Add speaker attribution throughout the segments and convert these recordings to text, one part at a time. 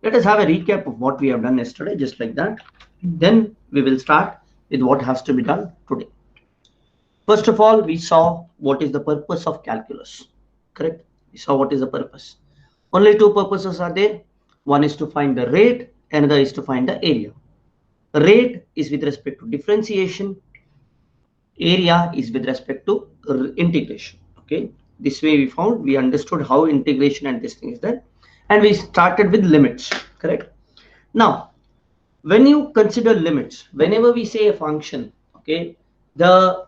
Speaker 1: Let us have a recap of what we have done yesterday, just like that. Then we will start with what has to be done today. First of all, we saw what is the purpose of calculus, correct? We saw what is the purpose. Only two purposes are there. One is to find the rate, another is to find the area. Rate is with respect to differentiation, area is with respect to integration. Okay, this way we understood how integration and this thing is done, and we started with limits, correct? Now, when you consider limits, whenever we say a function, okay, the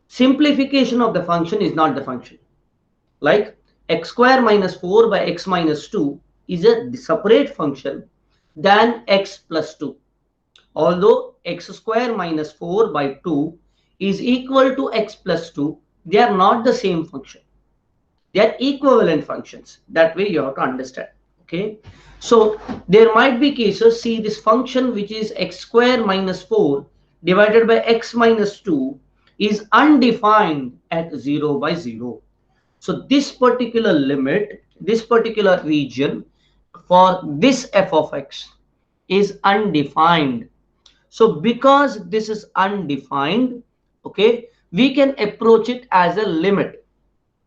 Speaker 1: simplification of the function is not the function. Like x square minus 4 by x minus 2 is a separate function than x plus 2. Although x square minus 4 by 2 is equal to x plus 2, they are not the same function. They are equivalent functions. That way you have to understand. Okay. So there might be cases, see this function which is x square minus 4 divided by x minus 2 is undefined at 0 by 0. So this particular limit, this particular region for this f of x is undefined. So because this is undefined, okay, we can approach it as a limit.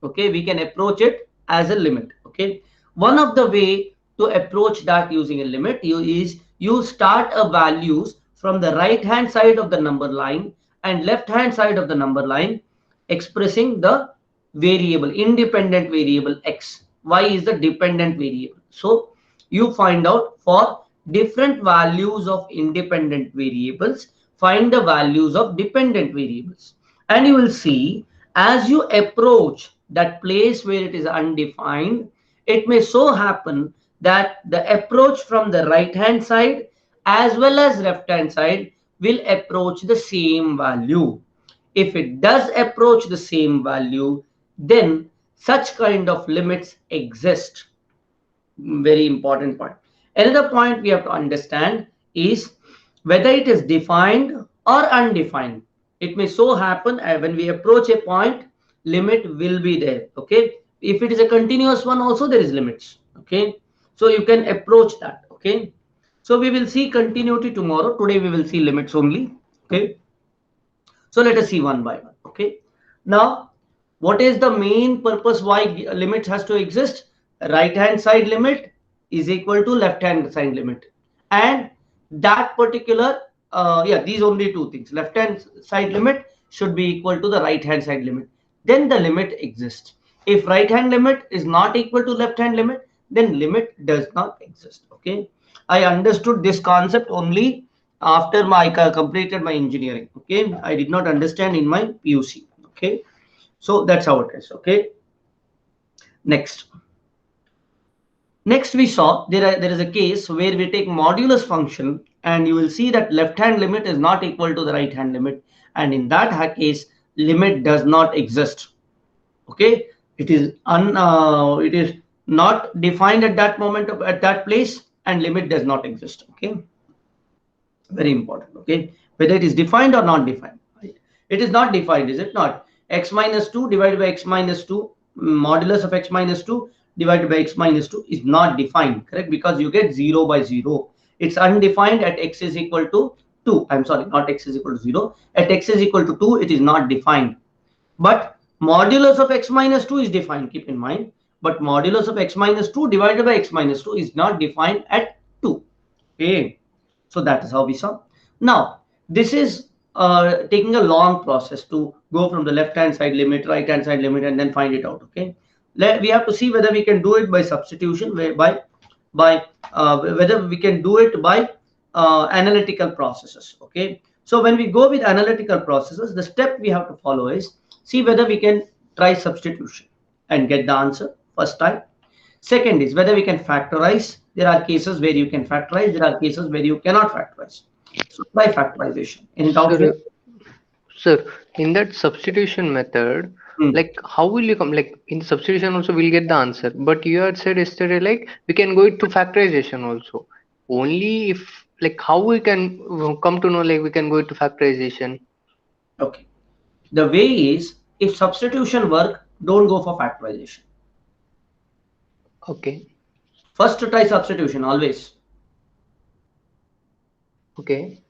Speaker 1: Okay, we can approach it as a limit. Okay, one of the way to approach that using a limit is you start a values from the right hand side of the number line and left hand side of the number line expressing the variable, independent variable x. Y is the dependent variable. So you find out for different values of independent variables, find the values of dependent variables, and you will see as you approach that place where it is undefined, it may so happen that the approach from the right hand side as well as left hand side will approach the same value. If it does approach the same value, then such kind of limits exist. Very important point. Another point we have to understand is whether it is defined or undefined. It may so happen when we approach a point, limit will be there. Okay, if it is a continuous one also there is limits. Okay, so you can approach that. Okay, so we will see continuity tomorrow. Today we will see limits only. Okay, so let us see one by one. Okay, now what is the main purpose why limits has to exist? Right hand side limit is equal to left hand side limit, and that particular yeah, these only two things, left hand side limit should be equal to the right hand side limit, then the limit exists. If right hand limit is not equal to left hand limit, then limit does not exist. Okay, I understood this concept only after my completed my engineering. Okay, I did not understand in my PUC. Okay, so that's how it is. Okay, next. Next we saw there is a case where we take modulus function and you will see that left hand limit is not equal to the right hand limit, and in that case limit does not exist. Okay, it is not defined at that moment at that place, and limit does not exist. Okay, very important. Okay, whether it is defined or not defined, right? It is not defined, is it not? X minus 2 divided by x minus 2, modulus of x minus 2 divided by x minus 2 is not defined, correct? Because you get 0 by 0. It's undefined at x is equal to 2. I'm sorry, not x is equal to 0. At x is equal to 2, it is not defined. But modulus of x minus 2 is defined, keep in mind. But modulus of x minus 2 divided by x minus 2 is not defined at 2. Okay. So that is how we saw. Now, this is taking a long process to go from the left hand side limit, right hand side limit, and then find it out. Okay, we have to see whether we can do it by substitution, whether we can do it by analytical processes. Okay, so when we go with analytical processes, the step we have to follow is see whether we can try substitution and get the answer first time. Second is whether we can factorize. There are cases where you can factorize. There are cases where you cannot factorize. So try factorization. Any doubt here?
Speaker 2: Sir, sir, in that substitution method,
Speaker 1: Hmm.
Speaker 2: like how will you come? Like in the substitution also we'll get the answer. But you had said yesterday like we can go to factorization also. Only if like how we can come to know like we can go to factorization.
Speaker 1: Okay. The way is if substitution work, don't go for factorization.
Speaker 2: Okay.
Speaker 1: First try substitution always.
Speaker 2: Okay.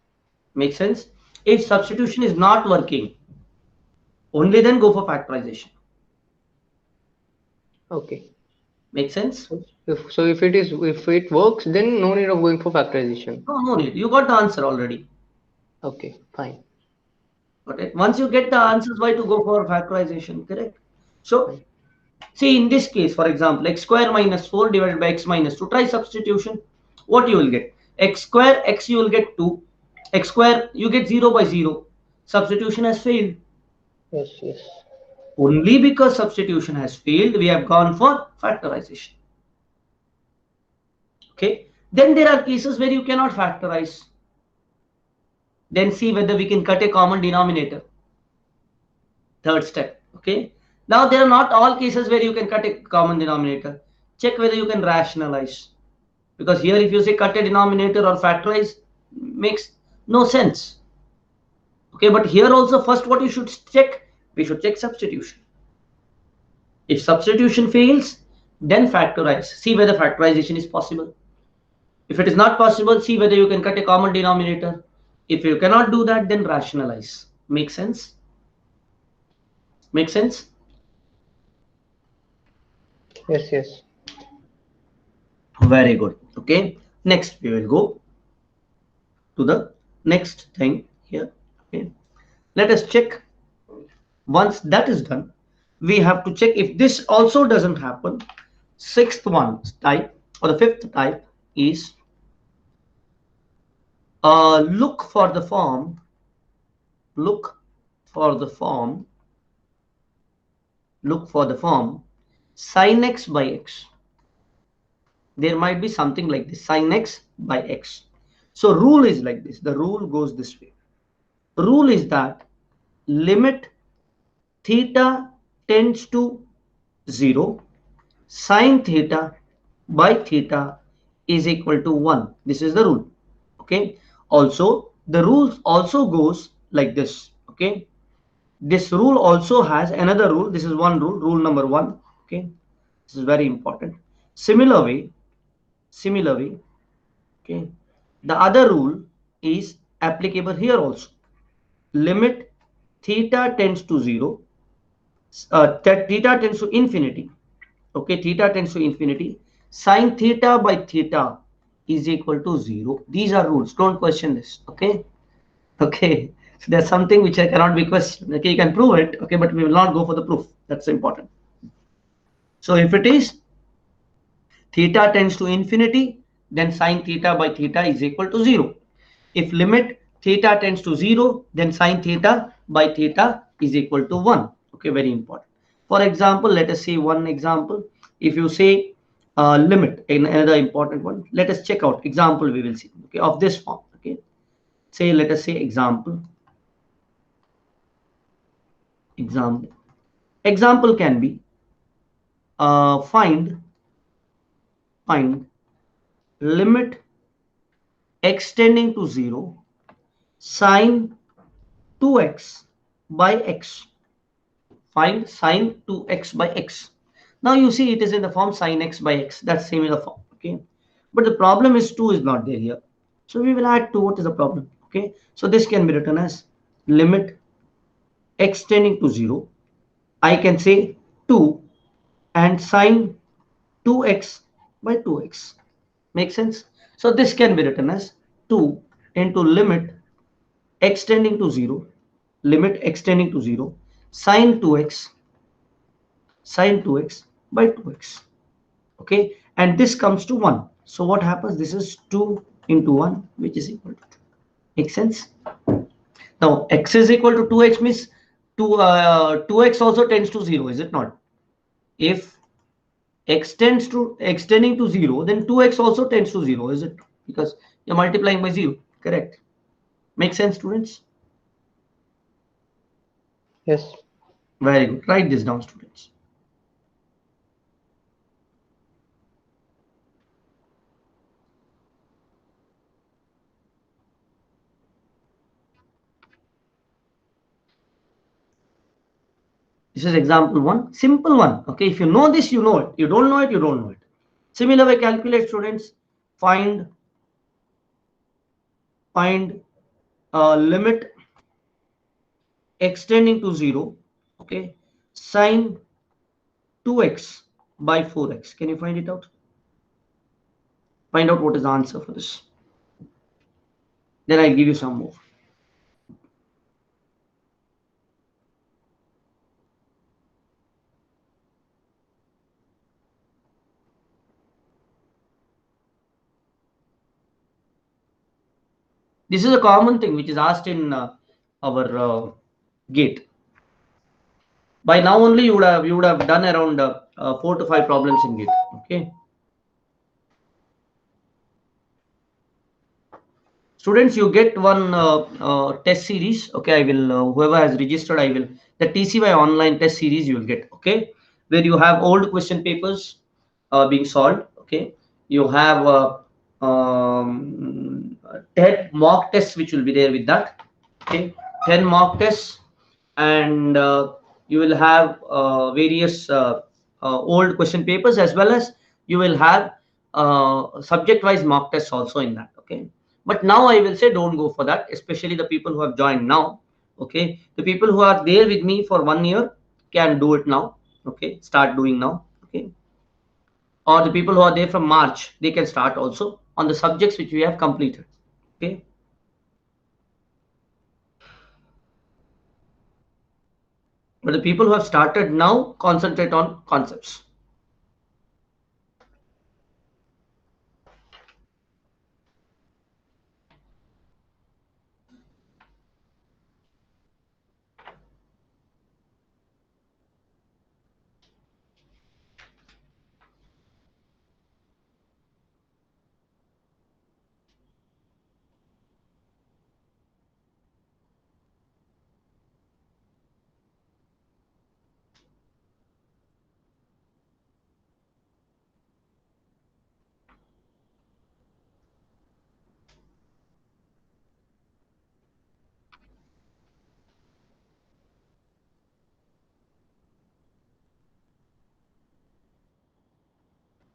Speaker 1: Make sense? If substitution is not working, only then go for factorization.
Speaker 2: Okay.
Speaker 1: Make sense?
Speaker 2: If it works, then no need of going for factorization.
Speaker 1: No, no need. You got the answer already.
Speaker 2: Okay, fine.
Speaker 1: Got it? Once you get the answers, why to go for factorization? Correct? So,
Speaker 2: Fine.
Speaker 1: see in this case, for example, x square minus 4 divided by x minus 2. Try substitution. What you will get? X square, x you will get 2. X square, you get 0 by 0. Substitution has failed.
Speaker 2: Yes, yes.
Speaker 1: Only because substitution has failed, we have gone for factorization. Okay. Then there are cases where you cannot factorize. Then see whether we can cut a common denominator. Third step. Okay. Now there are not all cases where you can cut a common denominator. Check whether you can rationalize. Because here if you say cut a denominator or factorize, makes no sense. Okay, but here also first what you should check, we should check substitution. If substitution fails, then factorize. See whether factorization is possible. If it is not possible, see whether you can cut a common denominator. If you cannot do that, then rationalize. Make sense? Make sense?
Speaker 2: Yes, yes.
Speaker 1: Very good. Okay. Next, we will go to the next thing here. Okay. Let us check. Once that is done, we have to check if this also doesn't happen. Sixth one type or the fifth type is look for the form. Look for the form. Look for the form sin x by x. There might be something like this, sin x by x. So rule is like this. The rule goes this way. Rule is that limit theta tends to 0, sin theta by theta is equal to 1. This is the rule. Okay. Also, the rule also goes like this. Okay. This rule also has another rule. This is one rule, rule number 1. Okay. This is very important. Similar way, okay, the other rule is applicable here also. Limit theta tends to 0, theta tends to infinity. Okay, theta tends to infinity. Sin theta by theta is equal to 0. These are rules. Don't question this. Okay. Okay. So there's something which I cannot be questioned. Okay, you can prove it. Okay, but we will not go for the proof. That's important. So if it is theta tends to infinity, then sin theta by theta is equal to 0. If limit theta tends to 0, then sin theta by theta is equal to 1. Okay, very important. For example, let us see one example. If you say limit, another important one, let us check out example we will see, okay, of this form. Okay, say let us say example can be find limit x tending to 0 sine 2x by x. Find sine 2x by x. Now you see it is in the form sine x by x. That's similar form. Okay. But the problem is 2 is not there here. So we will add 2. What is the problem? Okay. So this can be written as limit x tending to 0. I can say 2 and sine 2x by 2x. Make sense? So this can be written as 2 into limit x tending to 0, limit x tending to 0, sine 2x by 2x. Okay, and this comes to 1. So what happens? This is 2 into 1, which is equal to 2. Make sense? Now x is equal to 2x means 2x also tends to 0, is it not? If x tending to 0, then 2x also tends to 0, is it? Because you're multiplying by 0. Correct. Make sense, students?
Speaker 2: Yes.
Speaker 1: Very good. Write this down, students. This is example 1. Simple one. Okay. If you know this, you know it. You don't know it, you don't know it. Similar way, calculate students. Find limit extending to 0. Okay, sine 2x by 4x. Can you find it out? Find out what is the answer for this. Then I'll give you some more. This is a common thing which is asked in our gate. By now only you would have done around 4 to 5 problems in gate. Okay. Students, you get one test series. Okay, I will whoever has registered, I will the TCY online test series you will get. Okay, where you have old question papers being solved. Okay, you have 10 mock tests which will be there with that. Okay, 10 mock tests, and you will have various old question papers, as well as you will have subject wise mock tests also in that. Okay, but now I will say don't go for that, especially the people who have joined now. Okay, the people who are there with me for 1 year can do it now. Okay, start doing now. Okay, or the people who are there from March, they can start also on the subjects which we have completed. Okay, but the people who have started now, concentrate on concepts.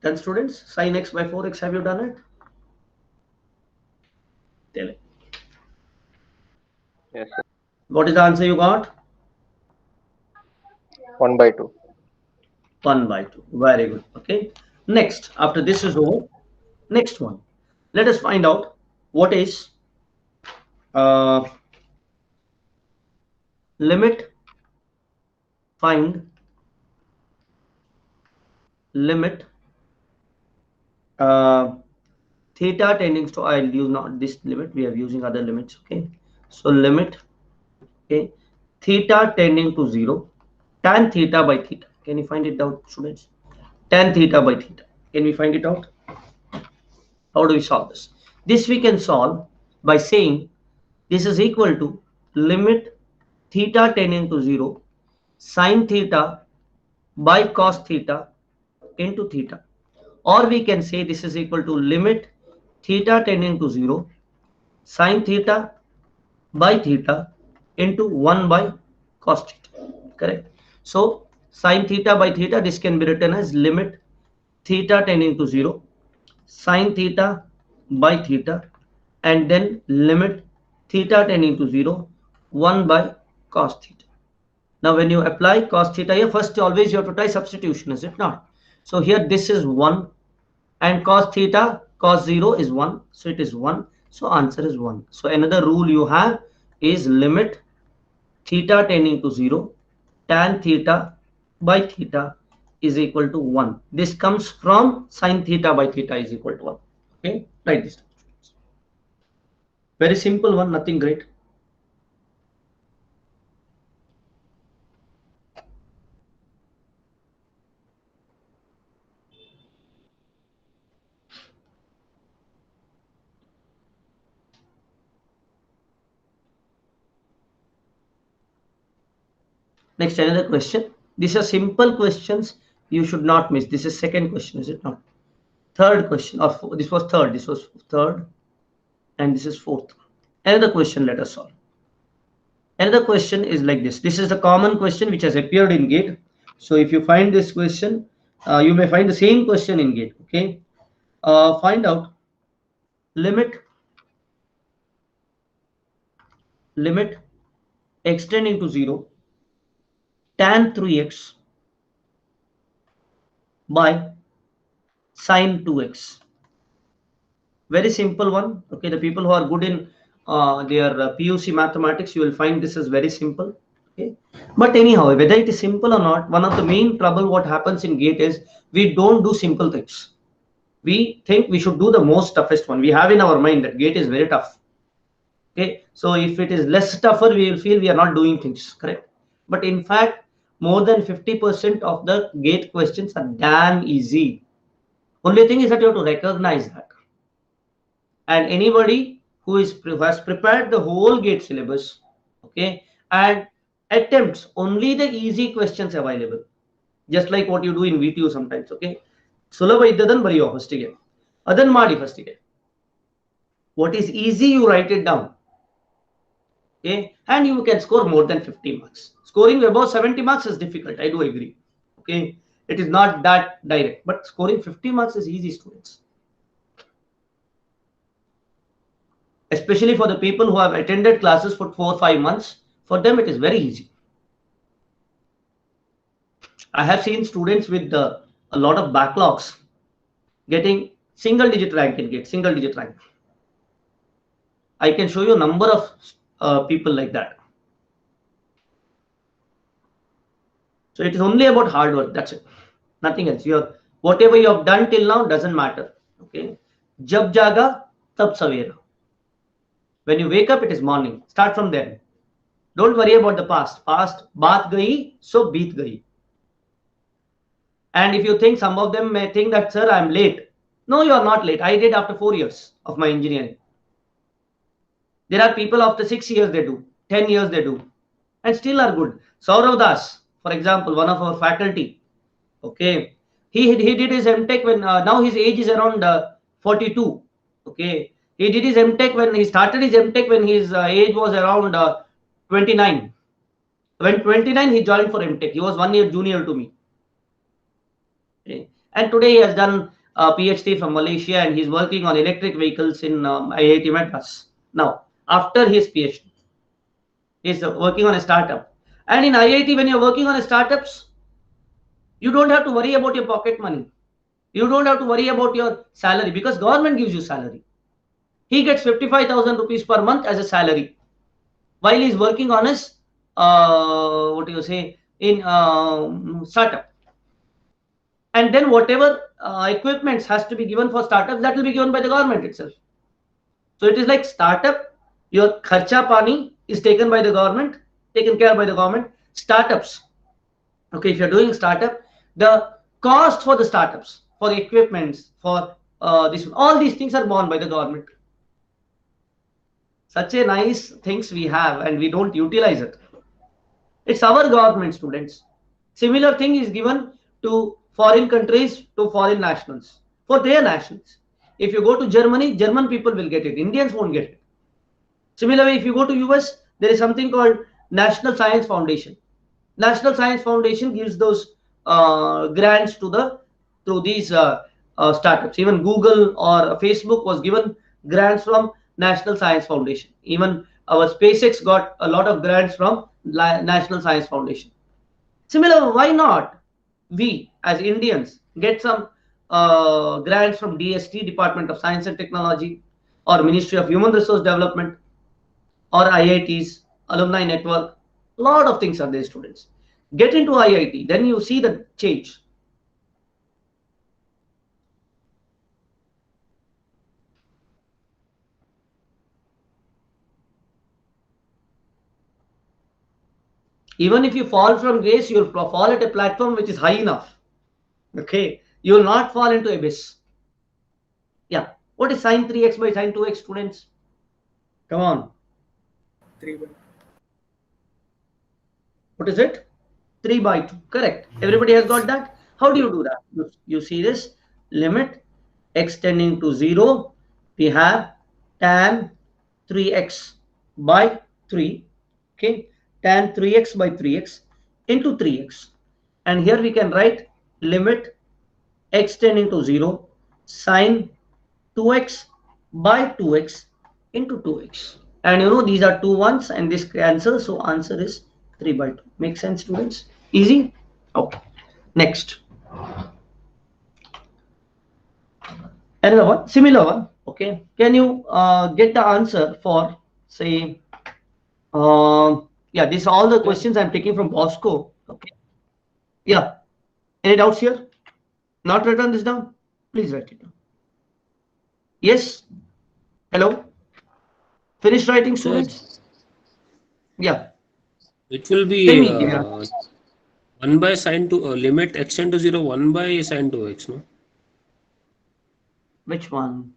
Speaker 1: Then students, sin x by 4x, have you done it? Tell it.
Speaker 2: Yes, sir.
Speaker 1: What is the answer you got?
Speaker 2: 1 by 2.
Speaker 1: 1 by 2. Very good. Okay. Next, after this is over, next one. Let us find out what is uh, limit, find limit uh, theta tending to, I'll use not this limit, we are using other limits. Okay. So limit, okay, theta tending to 0, tan theta by theta. Can you find it out, students? Tan theta by theta. Can we find it out? How do we solve this? This we can solve by saying this is equal to limit theta tending to 0 sine theta by cos theta into theta. Or we can say this is equal to limit theta tending to 0 sine theta by theta into 1 by cos theta. Correct. So sine theta by theta, this can be written as limit theta tending to 0 sine theta by theta, and then limit theta tending to 0 1 by cos theta. Now when you apply cos theta here, first always you have to try substitution, is it not? So here this is 1, and cos theta, cos 0 is 1, so it is 1, so answer is 1. So another rule you have is limit theta tending to 0 tan theta by theta is equal to 1. This comes from sin theta by theta is equal to 1. Okay, write this down. Very simple one, nothing great. Next, another question. These are simple questions you should not miss. This is second question, is it not? Third question, or this was third, this was third, and this is fourth. Another question, let us solve. Another question is like this. This is the common question which has appeared in GATE. So if you find this question, You may find the same question in gate. Okay, find out limit extending to 0 tan 3x by sine 2x. Very simple one. Okay, the people who are good in their PUC mathematics, you will find this is very simple. Okay, but anyhow, whether it is simple or not, one of the main trouble what happens in gate is we don't do simple things. We think we should do the most toughest one. We have in our mind that gate is very tough. Okay, so if it is less tougher, we will feel we are not doing things correct. But in fact, more than 50% of the gate questions are damn easy. Only thing is that you have to recognize that. And anybody who has prepared the whole gate syllabus, okay, and attempts only the easy questions available, just like what you do in VTU sometimes, okay, ಸುಲಭ ಇದ್ದದನ್ನು ಬರೆಯೋ ಫಸ್ಟಿಗೆ ಅದನ್ನು ಮಾಡಿ ಫಸ್ಟಿಗೆ what is easy you write it down, okay, and you can score more than 50 marks. Scoring above 70 marks is difficult, I do agree, okay, it is not that direct, but scoring 50 marks is easy, students, especially for the people who have attended classes for 4 or 5 months. For them it is very easy. I have seen students with a lot of backlogs getting single digit rank in gate, single digit rank. I can show you a number of people like that. So it is only about hard work, that's it, nothing else. Whatever you have done till now doesn't matter, okay. Jab jaga tab savera. When you wake up, it is morning. Start from there. Don't worry about the past. Baat gayi, so beat gayi. And if you think, some of them may think that, sir, I'm late. No, you are not late. I did after 4 years of my engineering. There are people after 6 years they do, 10 years they do, and still are good. Saurav Das, for example, one of our faculty, okay, he did his MTech when now his age is around 42. Okay, he did his MTech when he started his MTech when his age was around 29. When 29 he joined for MTech. He was 1 year junior to me. Okay. And today he has done a PhD from Malaysia and he's working on electric vehicles in IIT Madras. Now, after his PhD, he's working on a startup. And in IIT, when you're working on a startups, you don't have to worry about your pocket money. You don't have to worry about your salary because government gives you salary. He gets 55,000 rupees per month as a salary while he's working on his what do you say in startup. And then whatever equipments has to be given for startups, that will be given by the government itself. So it is like startup, your kharcha pani is taken by the government, taken care by the government. Startups, okay, if you're doing startup, the cost for the startups, for the equipments, for this, all these things are borne by the government. Such a nice things we have and we don't utilize it. It's our government, students. Similar thing is given to foreign countries, to foreign nationals, for their nationals. If you go to Germany, German people will get it, Indians won't get it. Similarly, if you go to US, there is something called National Science Foundation. National Science Foundation gives those grants to these startups. Even Google or Facebook was given grants from National Science Foundation. Even our SpaceX got a lot of grants from National Science Foundation. Similar, why not we as Indians get some grants from DST, Department of Science and Technology, or Ministry of Human Resource Development, or IITs, alumni network. A lot of things are there, students. Get into IIT, then you see the change. Even if you fall from grace, you'll fall at a platform which is high enough. Okay, you will not fall into abyss. Yeah, what is sine 3x by sine 2x, students? Come on.
Speaker 3: 3 by.
Speaker 1: What is it? 3 by 2. Correct. Everybody has got that. How do you do that? You see this limit extending to 0. We have tan 3x by 3. Okay, tan 3x by 3x into 3x. And here we can write limit x tending to 0 sine 2x by 2x into 2x. And you know these are two ones and this cancels, so answer is 3 by 2. Make sense, students? Easy? Okay. Next. Another one, similar one. Okay. Can you get the answer for, say, yeah, these are all the questions I'm taking from Bosco. Okay. Yeah. Any doubts here? Not written this down? Please write it down. Yes? Hello? Finish writing,
Speaker 4: Sir,
Speaker 1: students? Yeah.
Speaker 4: it will
Speaker 1: Tell
Speaker 4: be
Speaker 1: me. Yeah.
Speaker 4: 1 by sine to limit x tend to 0 1 by sine 2x, no?
Speaker 1: Which one?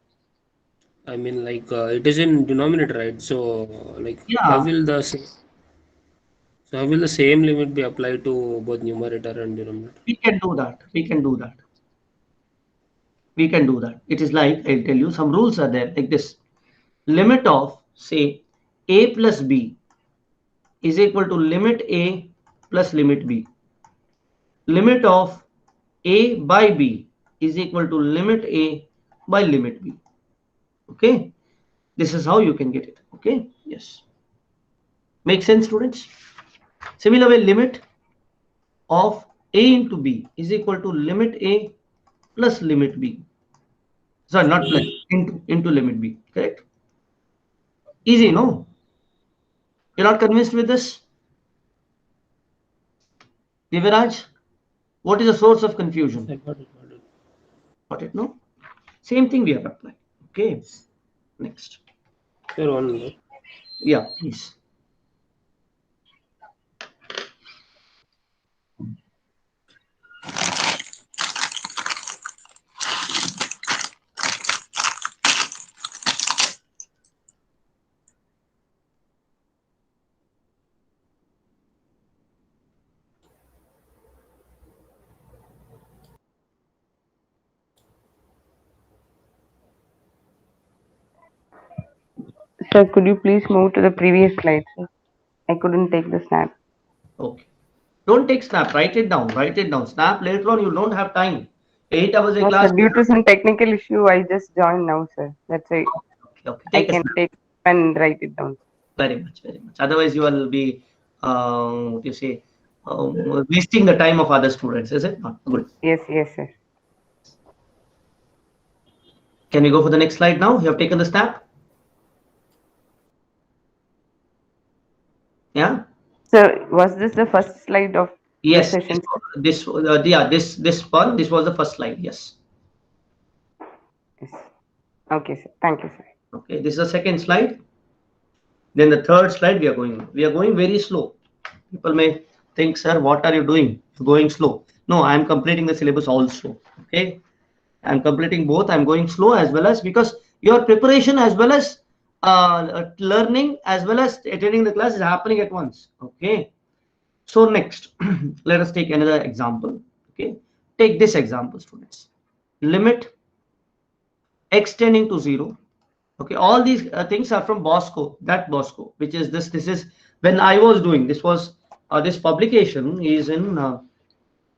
Speaker 4: I mean, like it is in denominator, right? So, like, how
Speaker 1: Yeah.
Speaker 4: will the same limit be applied to both numerator and denominator?
Speaker 1: We can do that. We can do that. We can do that. It is like, I'll tell you, some rules are there like this. Limit of, say, a plus b is equal to limit a plus limit b. Limit of a by b is equal to limit a by limit b. Okay. This is how you can get it. Okay. Yes. Make sense, students? Similar way, limit of a into b is equal to limit a plus limit b. Sorry, not plus, into limit b. Correct? Easy, no? You're not convinced with this? Diviraj, what is the source of confusion?
Speaker 4: I got it, got it.
Speaker 1: Got it, no? Same thing we have applied. Okay. Next.
Speaker 4: Sir, one more.
Speaker 1: Yeah, please.
Speaker 5: Sir, could you please move to the previous slide, sir? I couldn't take the snap.
Speaker 1: Okay. Don't take snap. Write it down. Write it down. Snap later on. You don't have time. 8 hours a
Speaker 5: No, sir,
Speaker 1: class.
Speaker 5: due to some technical issue, I just joined now, sir. That's why
Speaker 1: Okay, okay.
Speaker 5: I
Speaker 1: Take a
Speaker 5: can
Speaker 1: snap.
Speaker 5: take and write it down.
Speaker 1: Very much, very much. Otherwise, you will be, what do you say, wasting the time of other students. Is it not good?
Speaker 5: Yes, yes, sir.
Speaker 1: Can we go for the next slide now? You have taken the snap. Yeah.
Speaker 5: Sir, was this the first slide of the
Speaker 1: Yes.
Speaker 5: session, sir?
Speaker 1: Yeah. This one. This was the first slide. Yes.
Speaker 5: Yes. Okay, sir. Thank you, sir.
Speaker 1: Okay. This is the second slide. Then the third slide we are going. We are going very slow. People may think, sir, what are you doing? You're going slow. No, I am completing the syllabus also. Okay. I'm completing both. I'm going slow as well as because your preparation as well as learning as well as attending the class is happening at once. Okay. So next, let us take another example. Okay. Take this example, students. Limit x tending to 0. Okay. All these things are from Bosco, that Bosco, which is this. This is when I was doing this was this publication is in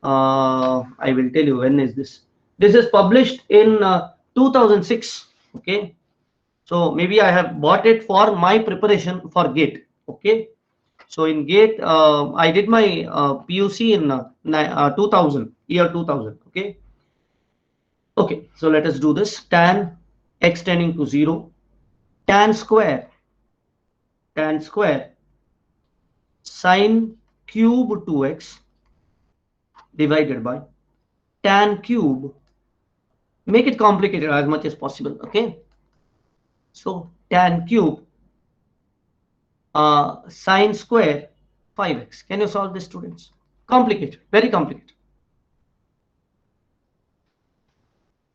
Speaker 1: I will tell you when is this. This is published in 2006. Okay, so maybe I have bought it for my preparation for GATE. Okay, so in GATE I did my PUC in 2000 year 2000. Okay, okay. So let us do this. Tan x tending to 0, tan square sine cube 2x divided by tan cube, make it complicated as much as possible. Okay, so tan cube sine square 5x. Can you solve this, students? Complicated, very complicated.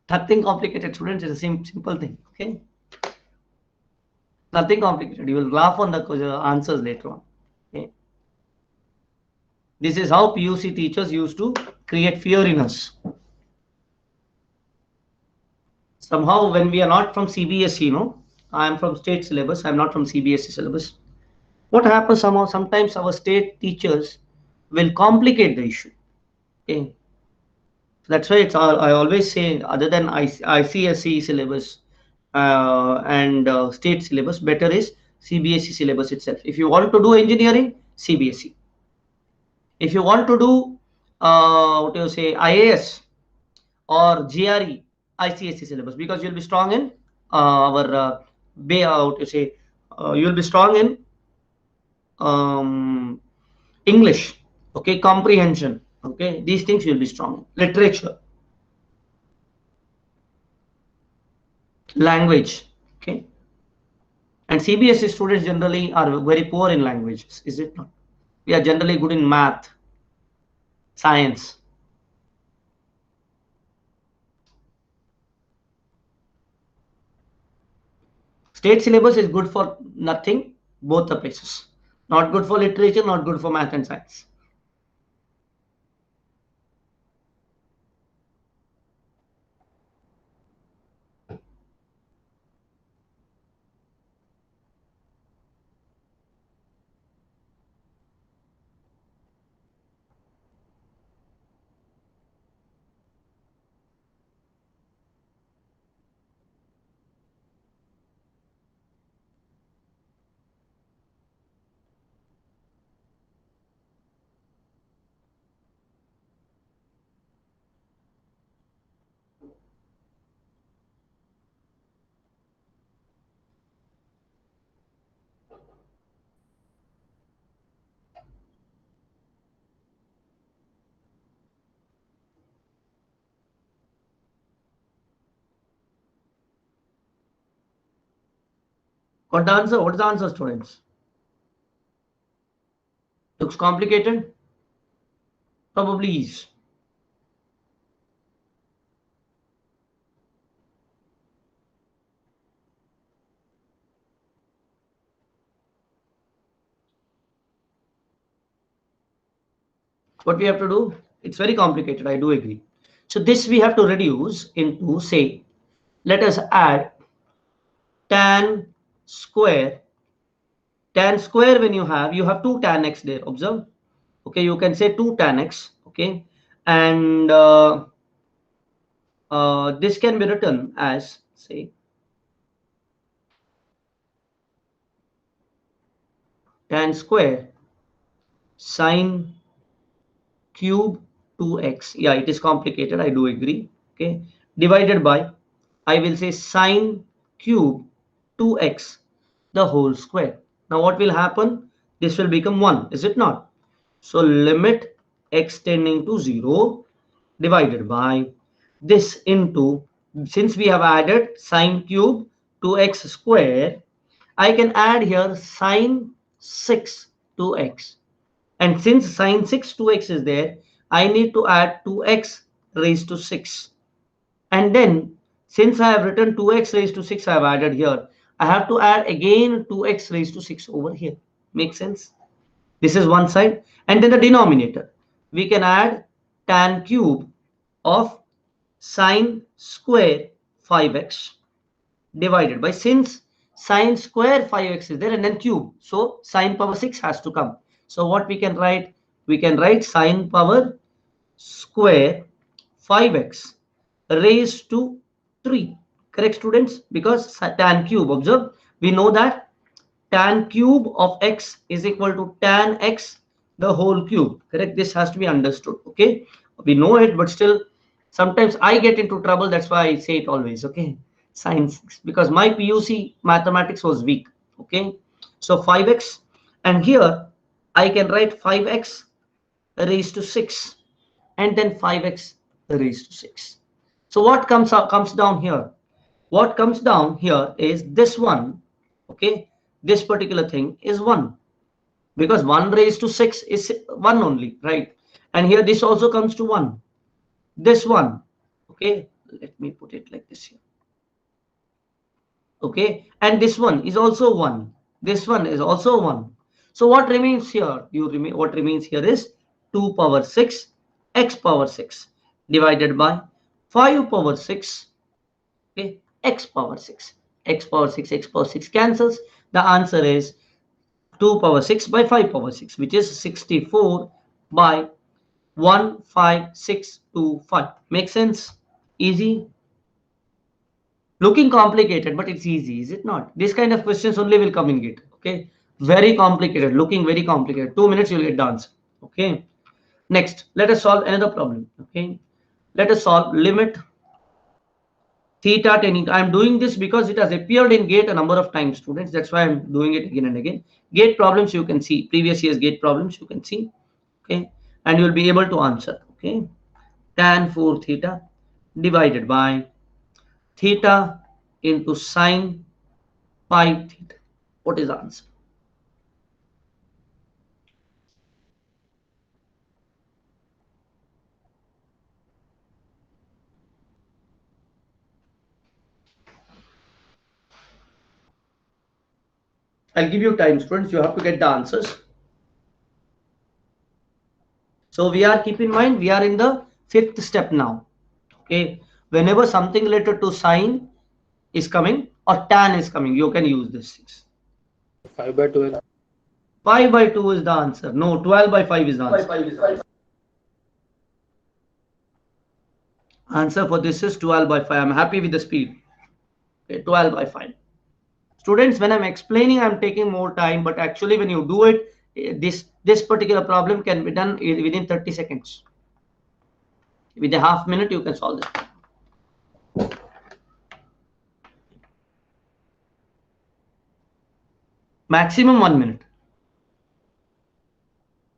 Speaker 1: Nothing complicated, students. It's a simple thing. Okay, nothing complicated. You will laugh on the answers later on. Okay, this is how PUC teachers used to create fear in us. Somehow when we are not from CBSE, I am from state syllabus. I'm not from CBSE syllabus. What happens somehow, sometimes our state teachers will complicate the issue. Okay. That's why it's all, I always say, other than ICSE syllabus and state syllabus, better is CBSE syllabus itself. If you want to do engineering, CBSE. If you want to do what do you say, IAS or GRE, ICSE syllabus, because you'll be strong in our what you say, you'll be strong in English, okay, comprehension, okay, these things you'll be strong in. Literature, language, okay. And CBSE students generally are very poor in languages, is it not? We are generally good in math, science. State syllabus is good for nothing, both the places. Not good for literature, not good for math and science. Got the answer? What is the answer, students? Looks complicated? Probably is. What we have to do? It's very complicated, I do agree. So this we have to reduce into, say, let us add tan square. Tan square, when you have 2 tan x there, observe. Okay, you can say 2 tan x, okay, and this can be written as, say, tan square sine cube 2x. Yeah, it is complicated, I do agree. Okay, divided by, I will say, sine cube 2x the whole square. Now what will happen? This will become 1, is it not? So limit x tending to 0 divided by this into, since we have added sine cube 2x square, I can add here sine 6 2x. And since sine 6 2x is there, I need to add 2x raised to 6. And then since I have written 2x raised to 6, I have added here. I have to add again 2x raised to 6 over here. Make sense? This is one side. And then the denominator. We can add tan cube of sine square 5x divided by, since sine square 5x is there and then cube, so sine power 6 has to come. So what we can write? We can write sine power square 5x raised to 3. Correct, students? Because tan cube, observe, we know that tan cube of x is equal to tan x the whole cube. Correct? This has to be understood. Okay, we know it, but still sometimes I get into trouble. That's why I say it always. Okay, science, because my PUC mathematics was weak. Okay, so 5x, and here I can write 5x raised to 6 and then 5x raised to 6. So what comes down here? What comes down here is this one. Okay, this particular thing is 1, because 1 raised to 6 is 1 only, right? And here this also comes to 1. This one, okay, let me put it like this here. Okay, and this one is also 1. This one is also 1. So what remains here? What remains here is 2 power 6 x power 6 divided by 5 power 6, okay, x power 6. X power 6, x power 6 cancels. The answer is 2 power 6 by 5 power 6, which is 64 by 1, 5, 6, 2, 5. Make sense? Easy? Looking complicated, but it's easy, is it not? This kind of questions only will come in GATE. Okay, very complicated, looking very complicated. 2 minutes you'll get the answer. Okay, next let us solve another problem. Okay, let us solve limit theta tending. I'm doing this because it has appeared in GATE a number of times, students. That's why I'm doing it again and again. GATE problems you can see, previous year's GATE problems you can see. Okay, and you'll be able to answer. Okay, tan 4 theta divided by theta into sine pi theta. What is the answer? I'll give you time, students. You have to get the answers. So we are, keep in mind, we are in the 5th step now. Okay, whenever something related to sine is coming or tan is coming, you can use this.
Speaker 4: 5 by 12.
Speaker 1: 5 by 2 is the answer. No, 12 by 5 is the answer. Answer for this is 12 by 5. I'm happy with the speed. Okay, 12 by 5. Students, when I'm explaining, I'm taking more time, but actually when you do it, this particular problem can be done within 30 seconds. With a half minute, you can solve this. Maximum 1 minute.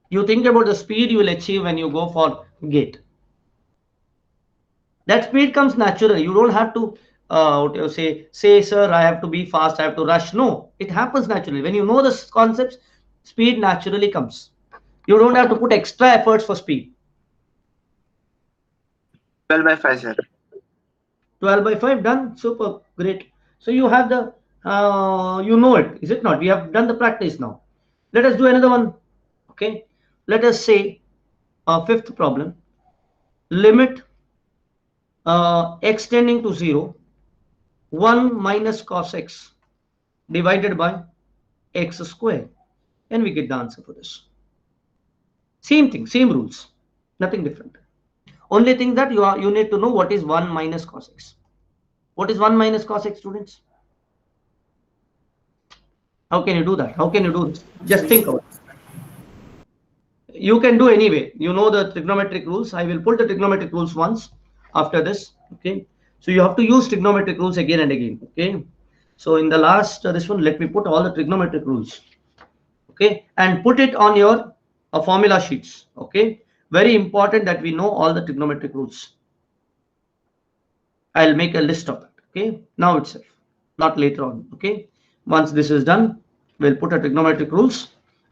Speaker 1: You think about the speed you will achieve when you go for GATE. That speed comes naturally. You don't have to what you say, sir, I have to be fast, I have to rush. No, it happens naturally. When you know the concepts, speed naturally comes. You don't have to put extra efforts for speed.
Speaker 3: 12 by 5, sir.
Speaker 1: 12 by 5 done. Super, great. So you have the you know it, is it not? We have done the practice now. Let us do another one. Okay, let us say fifth problem. Limit x tending to 0, 1 minus cos x divided by x square, and we get the answer for this. Same thing, same rules, nothing different. Only thing that you need to know what is 1 minus cos x. What is 1 minus cos x, students? How can you do that? How can you do this? Just think about it. You can do anyway. You know the trigonometric rules. I will put the trigonometric rules once after this. Okay, so you have to use trigonometric rules again and again. Okay, so in the last this one, let me put all the trigonometric rules. Okay, and put it on your formula sheets. Okay, very important that we know all the trigonometric rules. I'll make a list of it. Okay, now itself, not later on. Okay, once this is done, we'll put a trigonometric rules.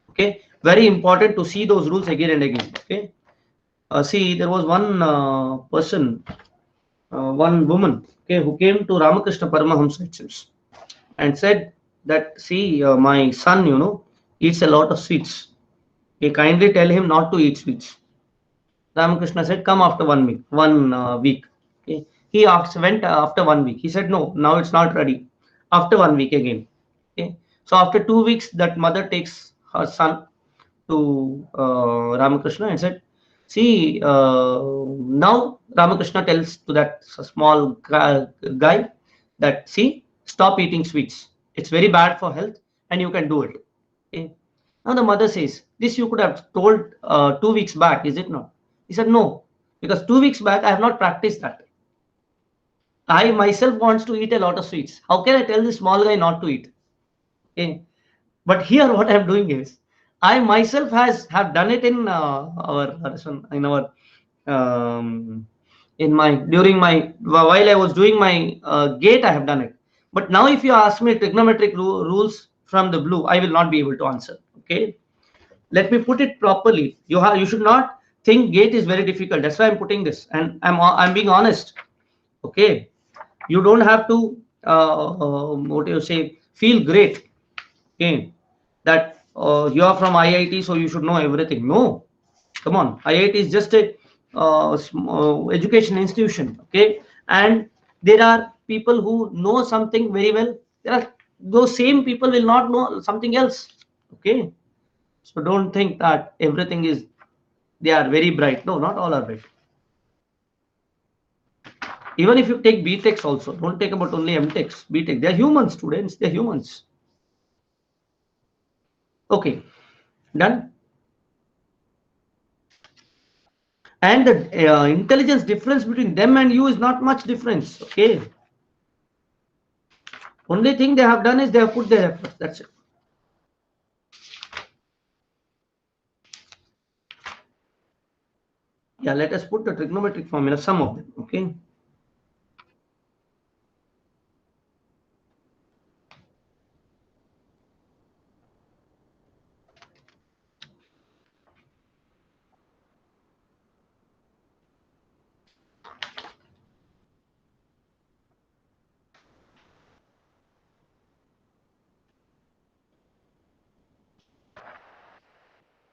Speaker 1: Okay, very important to see those rules again and again. Okay, see, there was one person, one woman, okay, who came to Ramakrishna Paramahamsa, it seems, and said that, see, my son, eats a lot of sweets. He kindly tell him not to eat sweets. Ramakrishna said, come after 1 week. 1 week. Okay. He went after 1 week. He said, no, now it's not ready. After 1 week again. Okay. So after 2 weeks, that mother takes her son to Ramakrishna and said, see, now Ramakrishna tells to that small guy that, see, stop eating sweets. It's very bad for health and you can do it. Okay. Now the mother says, this you could have told 2 weeks back, is it not? He said, no, because 2 weeks back I have not practiced that. I myself wants to eat a lot of sweets. How can I tell this small guy not to eat? Okay. But here what I'm doing is, I myself have done it in during my while I was doing my GATE, I have done it. But now if you ask me trigonometric rules from the blue, I will not be able to answer. Okay, let me put it properly. You should not think GATE is very difficult. That's why I'm putting this, and I'm being honest. Okay, you don't have to what do you say, feel great. Okay, that you are from IIT, so you should know everything. No, come on, IIT is just a education institution. Okay, and there are people who know something very well. There are those same people will not know something else. Okay, so don't think that everything is They are very bright. No, not all are bright. Even if you take BTechs also, don't take about only MTechs, BTech. They are human students. They are humans. Okay, done. And the intelligence difference between them and you is not much difference. Okay. Only thing they have done is they have put their efforts. That's it. Yeah, let us put the trigonometric formula, some of them. Okay.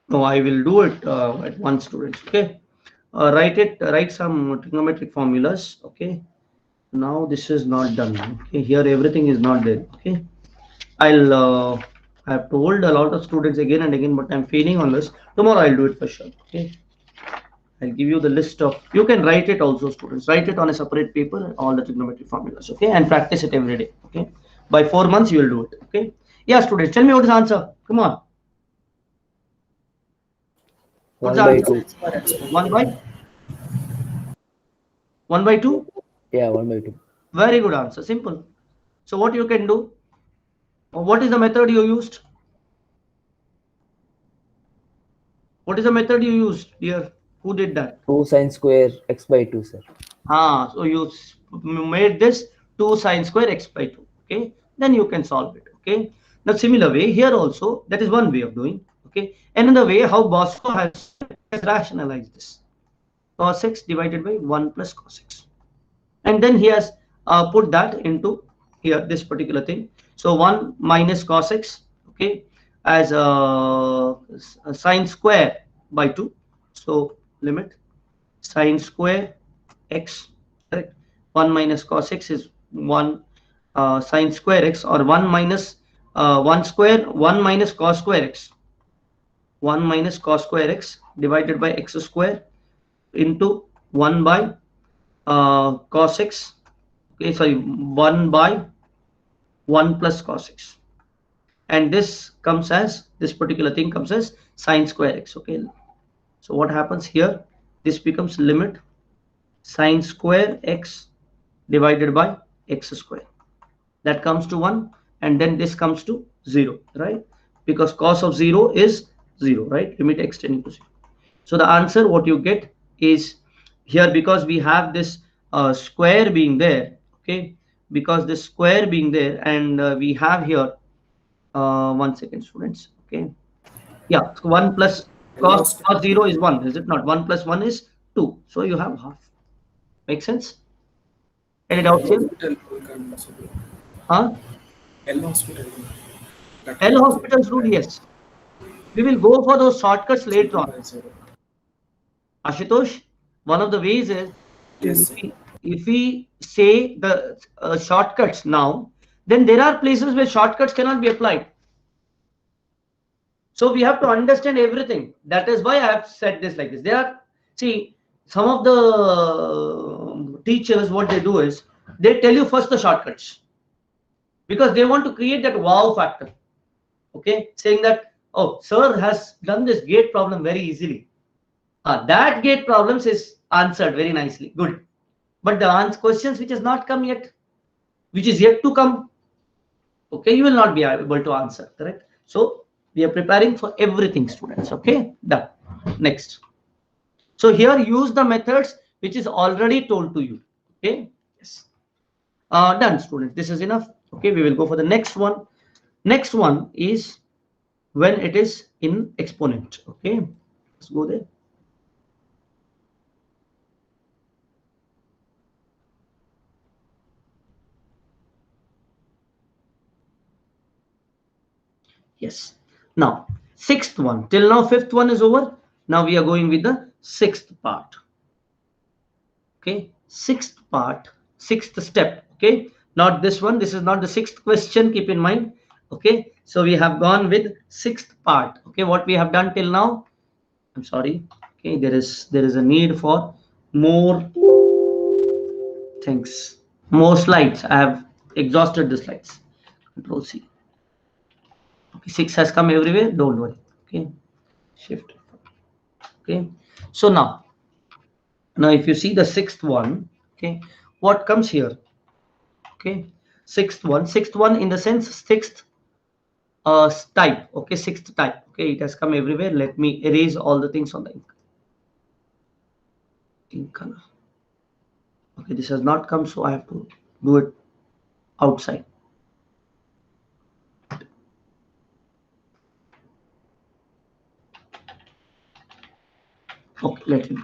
Speaker 1: No, I will do it at once, students. Okay. Write some trigonometric formulas. Okay. Now this is not done. Okay. Here everything is not there. Okay. I've told a lot of students again and again, but I'm failing on this. Tomorrow I'll do it for sure. Okay. I'll give you the list of, you can write it also, students. Write it on a separate paper, all the trigonometric formulas. Okay. And practice it every day. Okay. By 4 months, you will do it. Okay. Yeah, students, tell me what is the answer. Come on. What's the
Speaker 6: 1 by
Speaker 1: answer?
Speaker 6: 2.
Speaker 1: 1 by 1 by 2?
Speaker 6: Yeah, 1 by 2.
Speaker 1: Very good answer. Simple. So what you can do? What is the method you used? What is the method you used here? Who did that?
Speaker 6: 2 sine square x by 2, sir.
Speaker 1: So you made this 2 sine square x by 2. Okay. Then you can solve it. Okay. Now similar way here also, that is one way of doing. Okay. Another way how Bosco has rationalized this. Cos x divided by 1 plus cos x. And then he has put that into here, this particular thing. So 1 minus cos x, okay, as a sine square by 2. So limit sine square x, correct? 1 minus cos x is 1 sine square x, or 1 minus 1 square, 1 minus cos square x. 1 minus cos square x divided by x square into 1 by cos x. Okay, sorry, 1 by 1 plus cos x, and this comes as, this particular thing comes as sine square x. Okay, so what happens here, this becomes limit sine square x divided by x square, that comes to 1, and then this comes to 0, right? Because cos of 0 is 0, right? Limit x tending to 0. So the answer what you get is here, because we have this square being there. Okay, because this square being there, and we have here 1 second, students. Okay, yeah, so 1 plus cos 0 is 1, is it not? 1 plus 1 is 2, so you have half. Make sense? Any doubts here? Huh?
Speaker 3: L hospital.
Speaker 1: L hospitals rule, yes. We will go for those shortcuts later on. Ashutosh, one of the ways is,
Speaker 3: Yes,
Speaker 1: if we say the shortcuts now, then there are places where shortcuts cannot be applied. So we have to understand everything. That is why I have said this like this. There are, see, some of the teachers, what they do is, they tell you first the shortcuts, because they want to create that wow factor. Okay, saying that, oh, sir has done this gate problem very easily. That gate problems is answered very nicely. Good. But the questions which has not come yet, which is yet to come, okay, you will not be able to answer, correct? So we are preparing for everything, students. Okay, done. Next. So here use the methods which is already told to you. Okay, yes. Done, students. This is enough. Okay, we will go for the next one. Next one is when it is in exponent. Okay, let's go there. Yes. Now, sixth one. Till now, fifth one is over. Now we are going with the sixth part. Okay, sixth part, sixth step. Okay, not this one. This is not the sixth question. Keep in mind. Okay, so we have gone with sixth part. Okay, what we have done till now. I'm sorry. Okay, there is a need for more things, more slides. I have exhausted the slides. Control C. Okay, 6 has come everywhere, don't worry. Okay, shift. Okay, so now if you see the sixth one, okay, what comes here? Okay, sixth one in the sense sixth type. Okay, sixth type. Okay, it has come everywhere. Let me erase all the things on the ink color. Okay, this has not come, so I have to do it outside. Okay, let it be.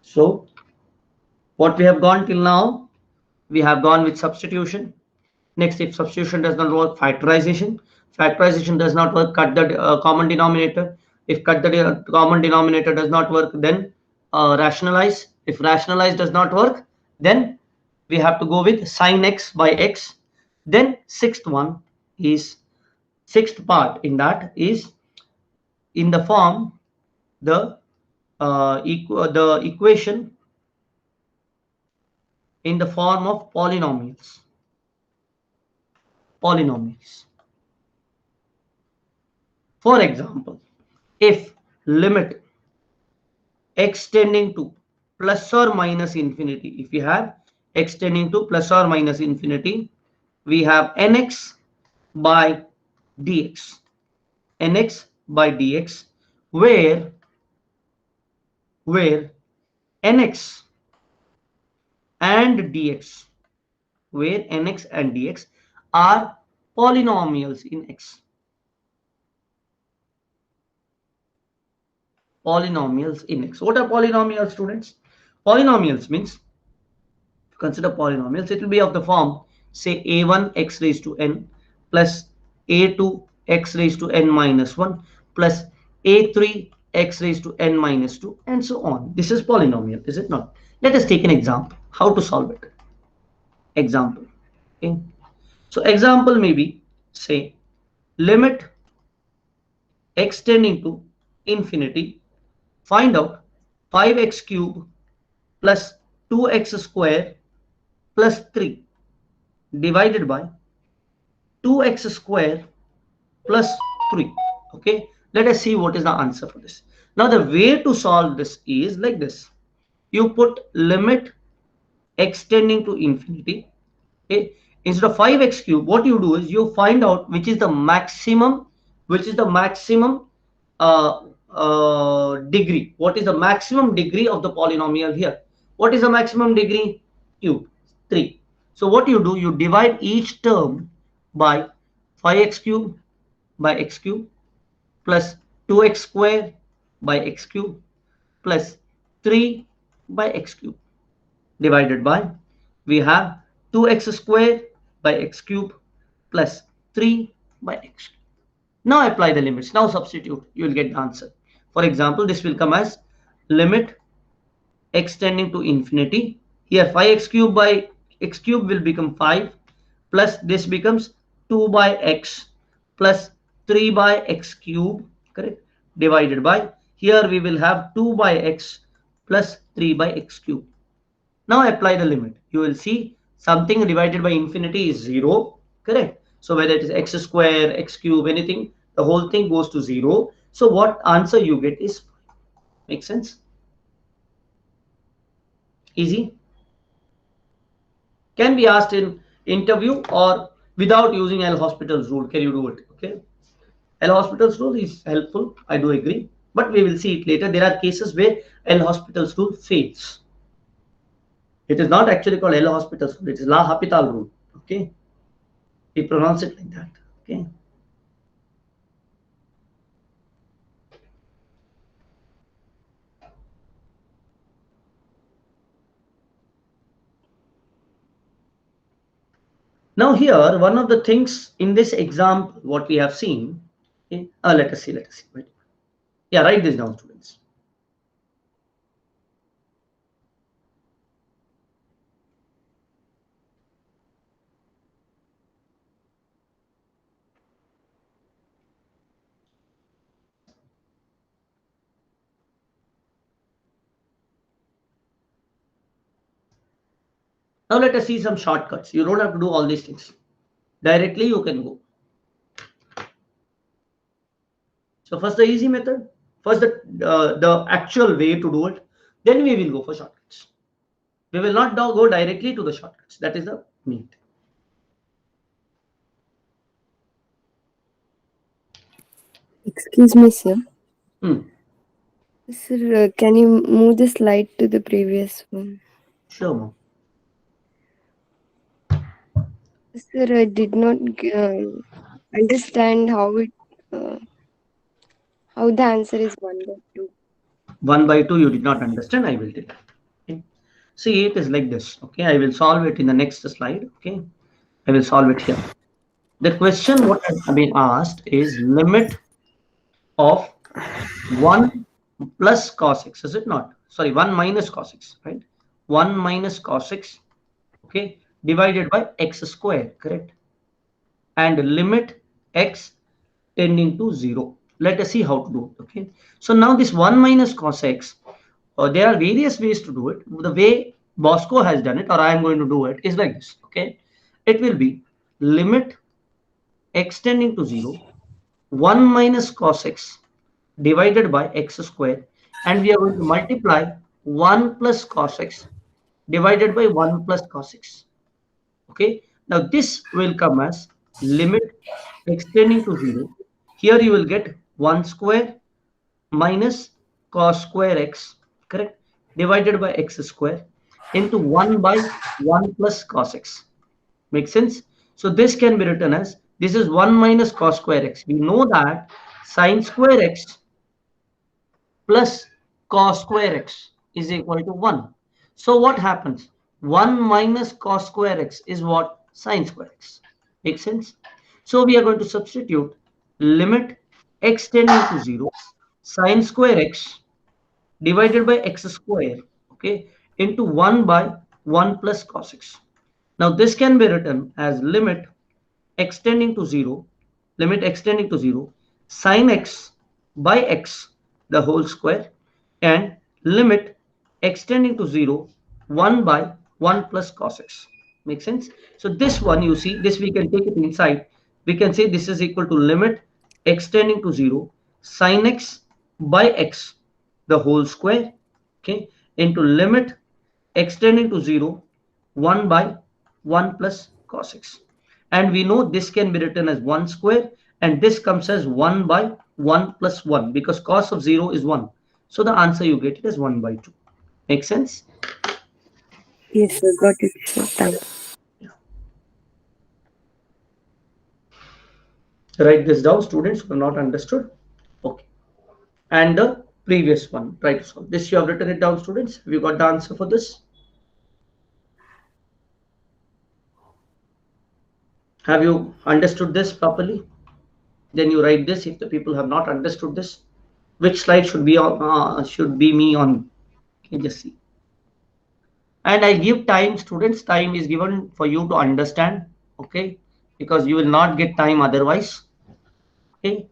Speaker 1: So what we have gone till now, we have gone with substitution. Next, if substitution does not work, factorization. Factorization does not work, cut the common denominator. If cut the common denominator does not work, then rationalize. If rationalize does not work, then we have to go with sin x by x. Then sixth part in that is in the form the the equation in the form of polynomials. For example, if limit x tending to plus or minus infinity, if we have x tending to plus or minus infinity, we have nx by dx, nx by dx, where nx and dx, where nx and dx are polynomials in x. Polynomials in x. What are polynomials, students? Polynomials means, consider polynomials, it will be of the form, say a1 x raised to n plus a2 x raised to n minus 1 plus a3 x raised to n minus 2 and so on. This is polynomial, is it not? Let us take an example. How to solve it? Example. Okay. So example may be, say, limit x tending to infinity, find out 5x cube plus 2x square plus 3 divided by 2x square plus 3. Okay, let us see what is the answer for this. Now the way to solve this is like this. You put limit x tending to infinity. Okay, instead of 5x cube, what you do is you find out which is the maximum, uh, degree. What is the maximum degree of the polynomial here? What is the maximum degree? Cube, 3. So what you do, you divide each term by 5x cube by x cube plus 2x square by x cube plus 3 by x cube divided by, we have 2x square by x cube plus 3 by x cube. Now apply the limits. Now substitute. You will get the answer. For example, this will come as limit x tending to infinity. Here 5x cube by x cube will become 5 plus this becomes 2 by x plus 3 by x cube, correct, divided by, here we will have 2 by x plus 3 by x cube. Now apply the limit. You will see something divided by infinity is 0, correct? So whether it is x square, x cube, anything, the whole thing goes to 0. So what answer you get is 5. Make sense? Easy. Can be asked in interview or without using L'Hospital's rule. Can you do it? Okay. L'Hospital's rule is helpful. I do agree. But we will see it later. There are cases where L'Hospital's rule fails. It is not actually called L'Hospital's rule. It is L'Hopital rule. Okay. We pronounce it like that. Okay. Now here, one of the things in this example, what we have seen, okay, let us see. Wait. Yeah, write this down, students. Now let us see some shortcuts. You don't have to do all these things. Directly you can go. So first the easy method, first the actual way to do it, then we will go for shortcuts. We will not now go directly to the shortcuts. That is the main thing.
Speaker 7: Excuse me, sir.
Speaker 1: Hmm.
Speaker 7: Sir, can you move the slide to the previous one?
Speaker 1: Sure, ma'am.
Speaker 7: Sir, I did not understand how the answer is 1/2.
Speaker 1: 1 by 2 you did not understand. I will tell you. Okay. See, it is like this. Okay, I will solve it in the next slide. Okay, I will solve it here. The question what has been asked is limit of 1 plus cos x, is it not? Sorry, 1 minus cos x, right? 1 minus cos x, okay, divided by x square, correct? And limit x tending to 0. Let us see how to do it, okay? So now this 1 minus cos x, there are various ways to do it. The way Bosco has done it, or I am going to do it, is like this, okay? It will be limit x tending to 0, 1 minus cos x divided by x square, and we are going to multiply 1 plus cos x divided by 1 plus cos x. Okay, now this will come as limit x tending to 0. Here you will get 1 square minus cos square x, correct, divided by x square into 1 by 1 plus cos x. Makes sense? So this can be written as, this is 1 minus cos square x. We know that sine square x plus cos square x is equal to 1. So what happens? 1 minus cos square x is what? Sine square x. Makes sense? So we are going to substitute limit x tending to 0 sine square x divided by x square, okay, into 1 by 1 plus cos x. Now this can be written as limit x tending to 0, limit x tending to 0, sine x by x the whole square, and limit x tending to 0, 1 by 1 plus cos x. Make sense? So this one, you see, this we can take it inside. We can say this is equal to limit x tending to 0, sine x by x the whole square, okay, into limit x tending to 0, 1 by 1 plus cos x. And we know this can be written as 1 square, and this comes as 1 by 1 plus 1, because cos of 0 is 1. So the answer you get it is 1 by 2. Make sense?
Speaker 7: Yes, sir, got it, sir. Thanks.
Speaker 1: Write this down, students who are not understood. Okay. And the previous one, try to solve this. You have written it down, students. Have you got the answer for this? Have you understood this properly? Then you write this. If the people have not understood this, which slide should be on? Should be me on? Okay, just see. And I give time, students. Time is given for you to understand. Okay, because you will not get time otherwise. Okay.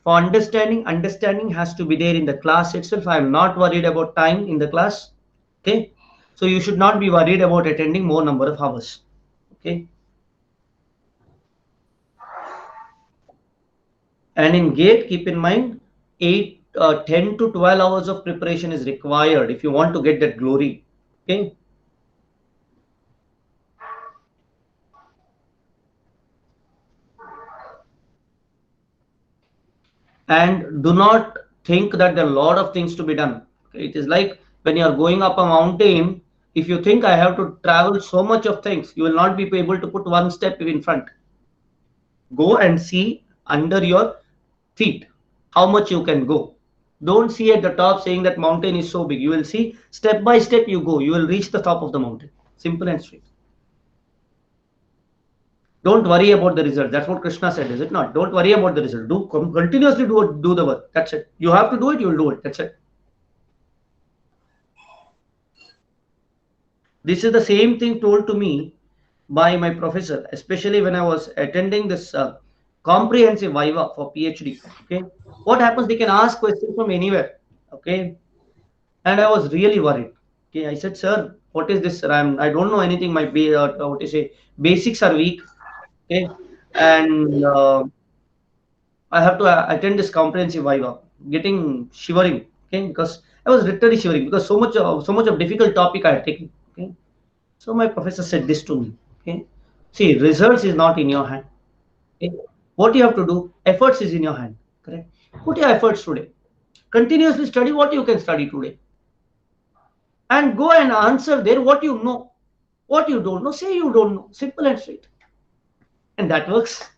Speaker 1: For understanding, understanding has to be there in the class itself. I am not worried about time in the class. Okay, so you should not be worried about attending more number of hours. Okay. And in GATE, keep in mind, 10 to 12 hours of preparation is required if you want to get that glory. Okay. And do not think that there are a lot of things to be done. Okay. It is like when you are going up a mountain, if you think I have to travel so much of things, you will not be able to put one step in front. Go and see under your feet how much you can go. Don't see at the top saying that mountain is so big. You will see step by step you go. You will reach the top of the mountain. Simple and straight. Don't worry about the result. That's what Krishna said, is it not? Don't worry about the result. Do continuously do the work. That's it. You have to do it. You will do it. That's it. This is the same thing told to me by my professor, especially when I was attending this comprehensive viva for PhD. Okay, what happens? They can ask questions from anywhere. Okay, and I was really worried. Okay, I said, sir, what is this? I don't know anything. My what you say, basics are weak. Okay, and I have to attend this comprehensive viva. Getting shivering. Okay, because I was literally shivering because so much of difficult topic I had taken. Okay, so my professor said this to me. Okay, see, results is not in your hand. Okay, what you have to do, efforts is in your hand. Correct. Put your efforts today. Continuously study what you can study today, and go and answer there what you know. What you don't know, say you don't know. Simple and straight, and that works.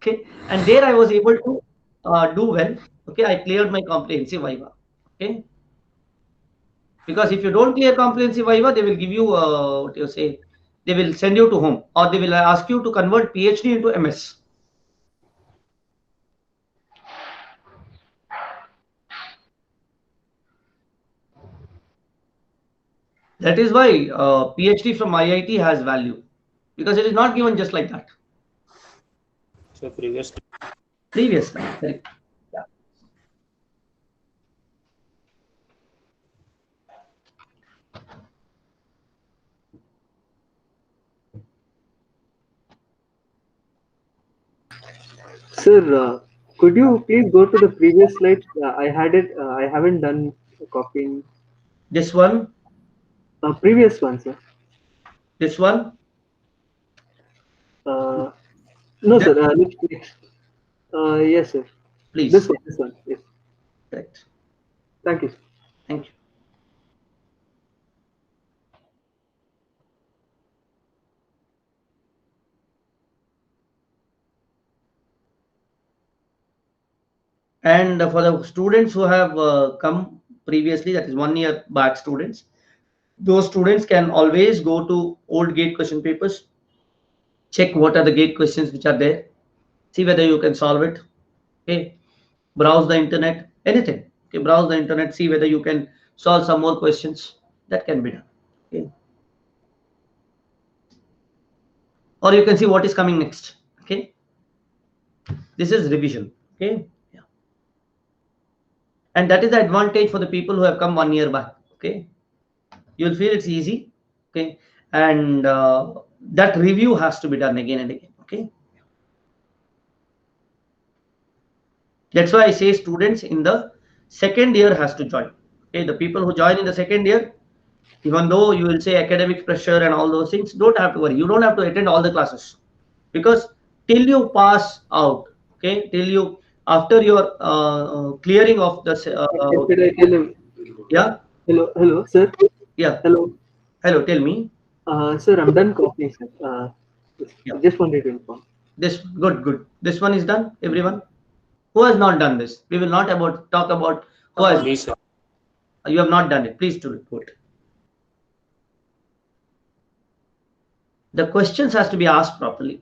Speaker 1: Okay, and there I was able to do well. Okay, I cleared my comprehensive viva. Okay, because if you don't clear comprehensive viva, they will give you what you say, they will send you to home, or they will ask you to convert PhD into MS. That is why PhD from IIT has value, because it is not given just like that.
Speaker 4: So previous.
Speaker 1: Previous time, correct. Yeah.
Speaker 8: Sir, could you please go to the previous slide? I had it. I haven't done copying.
Speaker 1: This one,
Speaker 8: Previous one, sir.
Speaker 1: this one,
Speaker 8: Uh, no,
Speaker 1: this,
Speaker 8: sir. Next. Yes, sir. This
Speaker 1: please.
Speaker 8: one. This one. Yes.
Speaker 1: Correct.
Speaker 8: Thank you, sir.
Speaker 1: Thank you. And for the students who have come previously, that is 1 year back students, those students can always go to old gate question papers, check what are the gate questions which are there, see whether you can solve it. Okay, browse the internet, anything. Okay, browse the internet, see whether you can solve some more questions. That can be done. Okay, or you can see what is coming next. Okay, this is revision. Okay, yeah, and that is the advantage for the people who have come 1 year back. Okay, you'll feel it's easy. Okay, and that review has to be done again and again. Okay, that's why I say students in the second year has to join. Okay, the people who join in the second year, even though you will say academic pressure and all those things, don't have to worry. You don't have to attend all the classes, because till you pass out, okay, till you, after your clearing of the
Speaker 8: Should I tell him?
Speaker 1: yeah,
Speaker 8: Hello, hello, sir.
Speaker 1: yeah,
Speaker 8: Hello,
Speaker 1: hello, tell me.
Speaker 8: sir. I'm done copying, sir.
Speaker 1: Yeah,
Speaker 8: Just wanted to inform.
Speaker 1: this good. This one is done. Everyone who has not done this, we will not about talk about who has.
Speaker 4: Me, sir.
Speaker 1: You have not done it. Please do report. The questions has to be asked properly.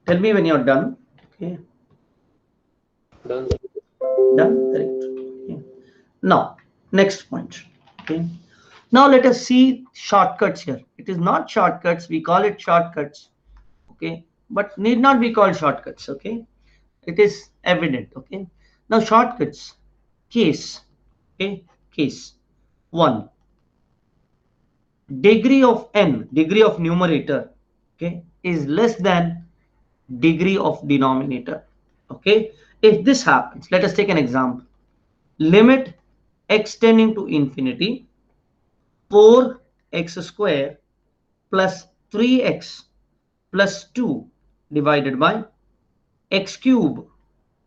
Speaker 1: Tell me when you're done. Okay,
Speaker 4: Done.
Speaker 1: done. Correct. Okay. Now, next point. Okay. Now let us see shortcuts here. It is not shortcuts. We call it shortcuts. Okay, but need not be called shortcuts. Okay, it is evident. Okay. Now shortcuts. Case. Okay. Case one. Degree of n, degree of numerator, okay, is less than degree of denominator. Okay, if this happens, let us take an example. Limit x tending to infinity 4x square plus 3x plus 2 divided by x cube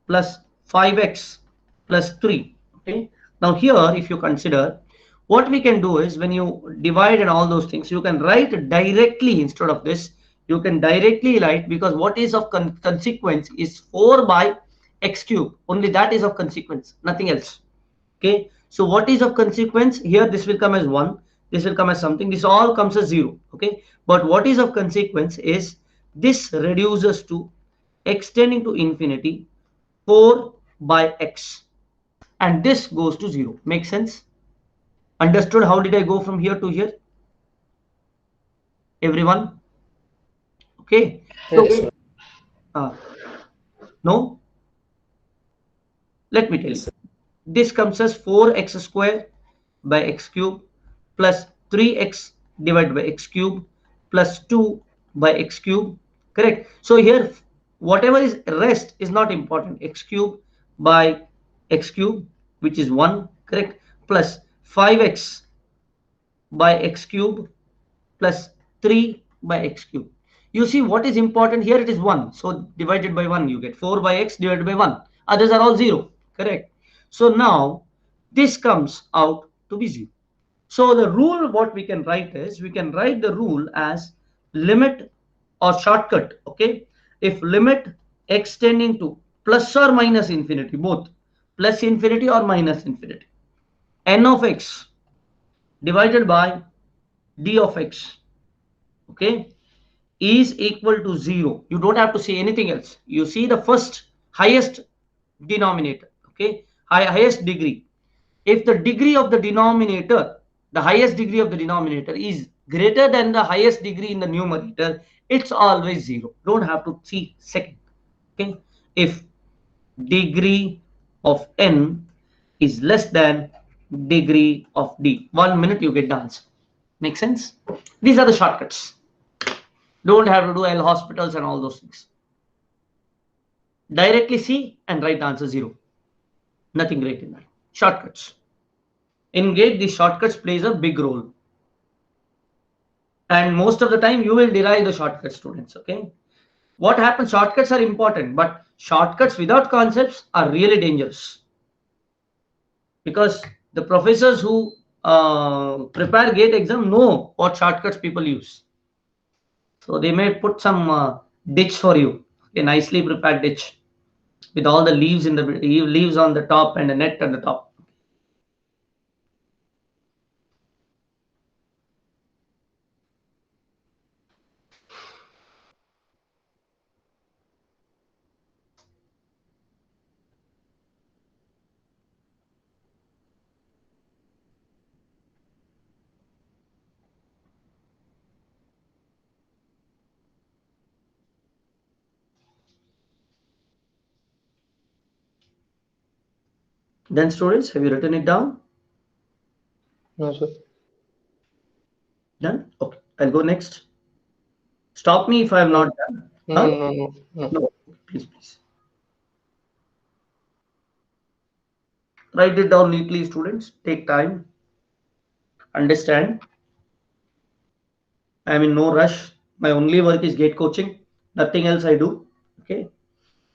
Speaker 1: plus 5x plus 3. Okay, now here if you consider, what we can do is when you divide and all those things, you can write directly instead of this. You can directly write, because what is of consequence is 4 by x cube. Only that is of consequence, nothing else. Okay, so what is of consequence here? This will come as 1, this will come as something, this all comes as 0. Okay, but what is of consequence is this reduces to x tending to infinity 4 by x, and this goes to 0. Make sense? Understood how did I go from here to here? Everyone? Okay. So,
Speaker 2: Yes.
Speaker 1: no? Let me tell you. This comes as 4x square by x cube plus 3x divided by x cube plus 2 by x cube. Correct. So here, whatever is rest is not important. X cube by x cube, which is 1. Correct. Plus 5x by x cube plus 3 by x cube. You see what is important here? It is 1. So divided by 1, you get 4 by x divided by 1. Others are all 0. Correct. So now this comes out to be 0. So the rule what we can write is, we can write the rule as limit or shortcut. Okay. If limit x tending to plus or minus infinity, both plus infinity or minus infinity, n of x divided by d of x, okay, is equal to 0. You don't have to say anything else. You see the first highest denominator, okay, highest degree. If the degree of the denominator, the highest degree of the denominator is greater than the highest degree in the numerator, it's always 0. Don't have to see second. Okay, if degree of n is less than degree of d, 1 minute you get the answer. Make sense? These are the shortcuts. Don't have to do L hospitals and all those things. Directly see and write the answer 0. Nothing great in that. Shortcuts. In GATE, the shortcuts plays a big role. And most of the time you will derive the shortcuts, students. Okay. What happens? Shortcuts are important, but shortcuts without concepts are really dangerous. Because the professors who prepare GATE exam know what shortcuts people use. So they may put some ditch for you, a nicely prepared ditch with all the leaves in the leaves on the top and a net on the top. Then students, have you written it down?
Speaker 2: No, sir.
Speaker 1: Done? Okay, I'll go next. Stop me if I have not done.
Speaker 2: No,
Speaker 1: Huh?
Speaker 2: no.
Speaker 1: No, please. Write it down neatly, students. Take time. Understand. I'm in no rush. My only work is GATE coaching. Nothing else I do. Okay.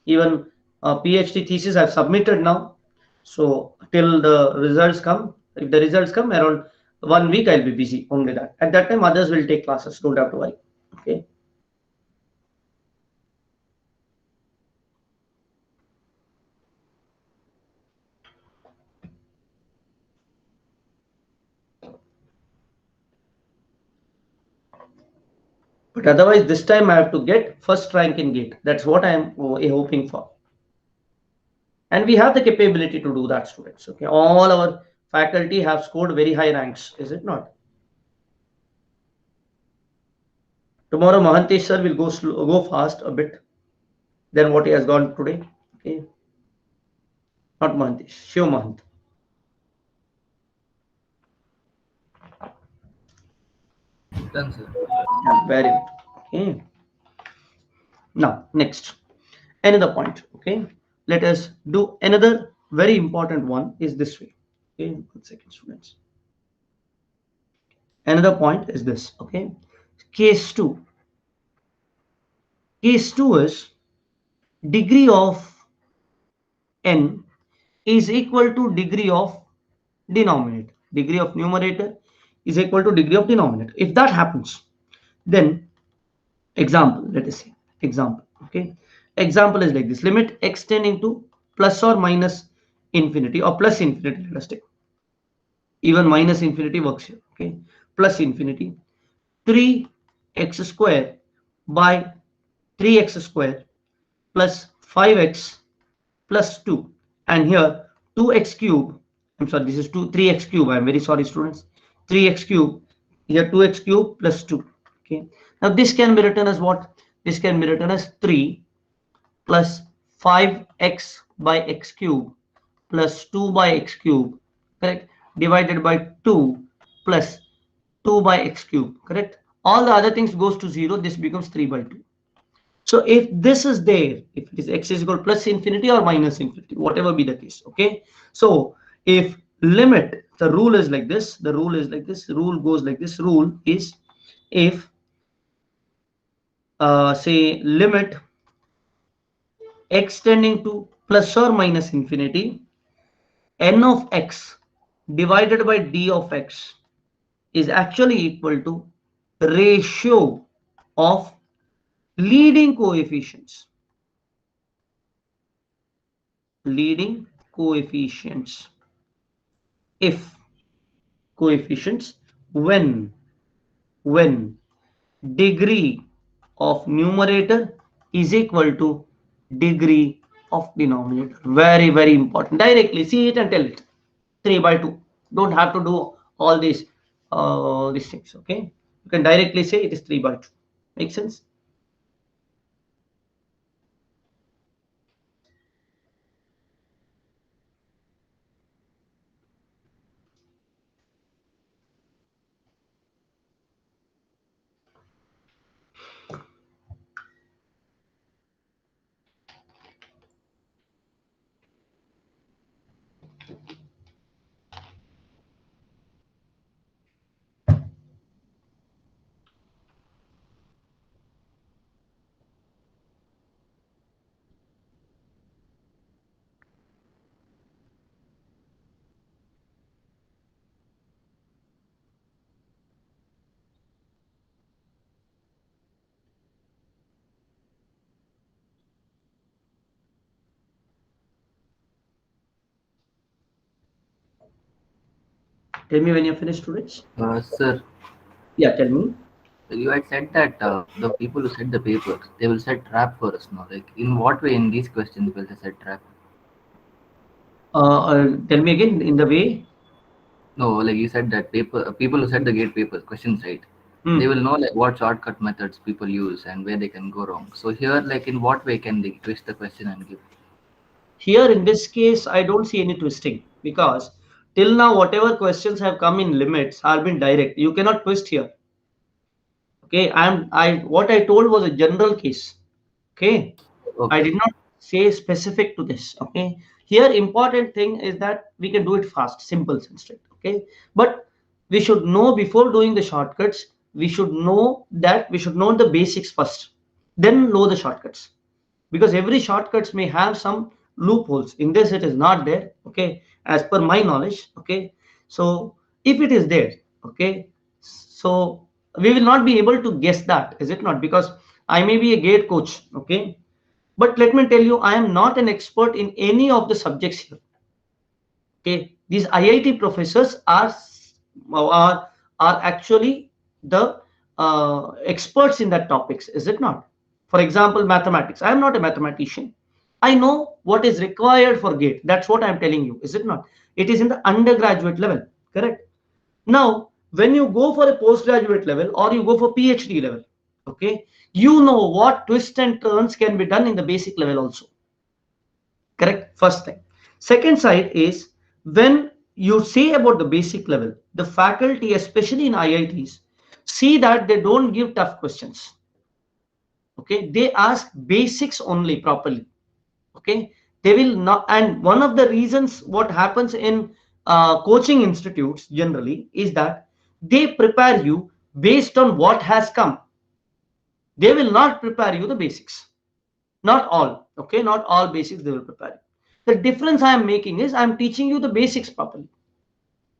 Speaker 1: Even PhD thesis I've submitted now. So till the results come, if the results come around 1 week, I'll be busy. Only that. At that time, others will take classes. Don't have to worry. Okay. But otherwise, this time I have to get first rank in GATE. That's what I am hoping for. And we have the capability to do that, students. Okay, all our faculty have scored very high ranks, is it not? Tomorrow, Mahantesh sir will go fast a bit than what he has gone today. Okay, not Mahantesh, Shiv Mahant.
Speaker 6: Done, sir.
Speaker 1: Yeah, very good. Okay. Now, next, another point. Okay, let us do another very important one. Is this way. Okay, 1 second, students. Another point is this. Okay, case 2. Case 2 is degree of n is equal to degree of denominator. Degree of numerator is equal to degree of denominator. If that happens, then example, let us say example. Okay, example is like this: limit x tending to plus or minus infinity, or plus infinity. Let us take, even minus infinity works here. Okay, plus infinity 3x square by 3x square plus 5x plus 2, and here 2x cube, I'm sorry, this is 3x cube, I'm very sorry students, 3x cube, here 2x cube plus 2. Okay, now this can be written as what? This can be written as 3 plus 5x by x cube plus 2 by x cube, correct, divided by 2 plus 2 by x cube, correct. All the other things goes to 0, this becomes 3 by 2. So if this is there, if it is x is equal to plus infinity or minus infinity, whatever be the case, okay. So if limit, the rule is like this, the rule is like this, rule goes like this, rule is if say limit x tending to plus or minus infinity, n of x divided by d of x is actually equal to ratio of leading coefficients, leading coefficients, if coefficients, when degree of numerator is equal to degree of denominator. Very, very important. Directly see it and tell it 3 by 2. Don't have to do all these things. Okay, you can directly say it is 3 by 2. Make sense? Tell me when you're finished, students.
Speaker 6: Sir,
Speaker 1: Yeah, tell me.
Speaker 6: you had said that the people who set the papers, they will set trap for us now. Like, in what way in these questions will they set trap?
Speaker 1: Tell me again in the way.
Speaker 6: No, like you said that people who set the gate papers, questions, right? They
Speaker 1: Hmm.
Speaker 6: will know like what shortcut methods people use and where they can go wrong. So here, like in what way can they twist the question and give?
Speaker 1: Here in this case, I don't see any twisting, because till now whatever questions have come in limits have been direct. You cannot twist here. Okay, I what I told was a general case. Okay, I
Speaker 6: Okay.
Speaker 1: did not say specific to this. Okay, here important thing is that we can do it fast, simple and straight. Okay, but we should know before doing the shortcuts. We should know the basics first, then know the shortcuts, because every shortcuts may have some loopholes. In this it is not there, okay, as per my knowledge. Okay, so if it is there, okay, so we will not be able to guess that, is it not? Because I may be a gate coach, okay, but let me tell you, I am not an expert in any of the subjects here. Okay, these IIT professors are are actually the experts in that topics, is it not? For example, mathematics, I am not a mathematician. I know what is required for gate, that's what I am telling you, is it not? It is in the undergraduate level, correct. Now when you go for a postgraduate level or you go for PhD level, okay, you know what twists and turns can be done in the basic level also, correct. First thing. Second side is, when you say about the basic level, the faculty, especially in IITs, see that they don't give tough questions. Okay, they ask basics only properly. Okay, they will not. And one of the reasons what happens in coaching institutes generally is that they prepare you based on what has come. They will not prepare you the basics. Not all, okay? Not all basics they will prepare you. The difference I am making is I am teaching you the basics properly.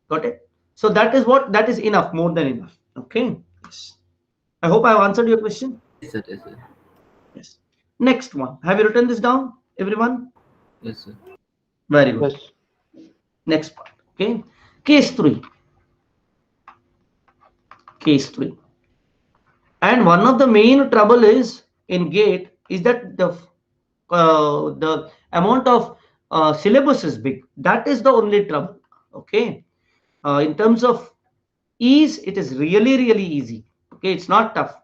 Speaker 1: Got it? So that is enough, more than enough. Okay. Yes. I hope I have answered your question.
Speaker 6: Yes, sir. Yes, sir.
Speaker 1: Yes. Next one. Have you written this down, everyone?
Speaker 6: Yes, sir.
Speaker 1: Very good.
Speaker 2: Yes.
Speaker 1: Next part. Okay. Case 3. Case 3. And one of the main trouble is in GATE is that the amount of syllabus is big. That is the only trouble. Okay. In terms of ease, it is really, really easy. Okay, it's not tough.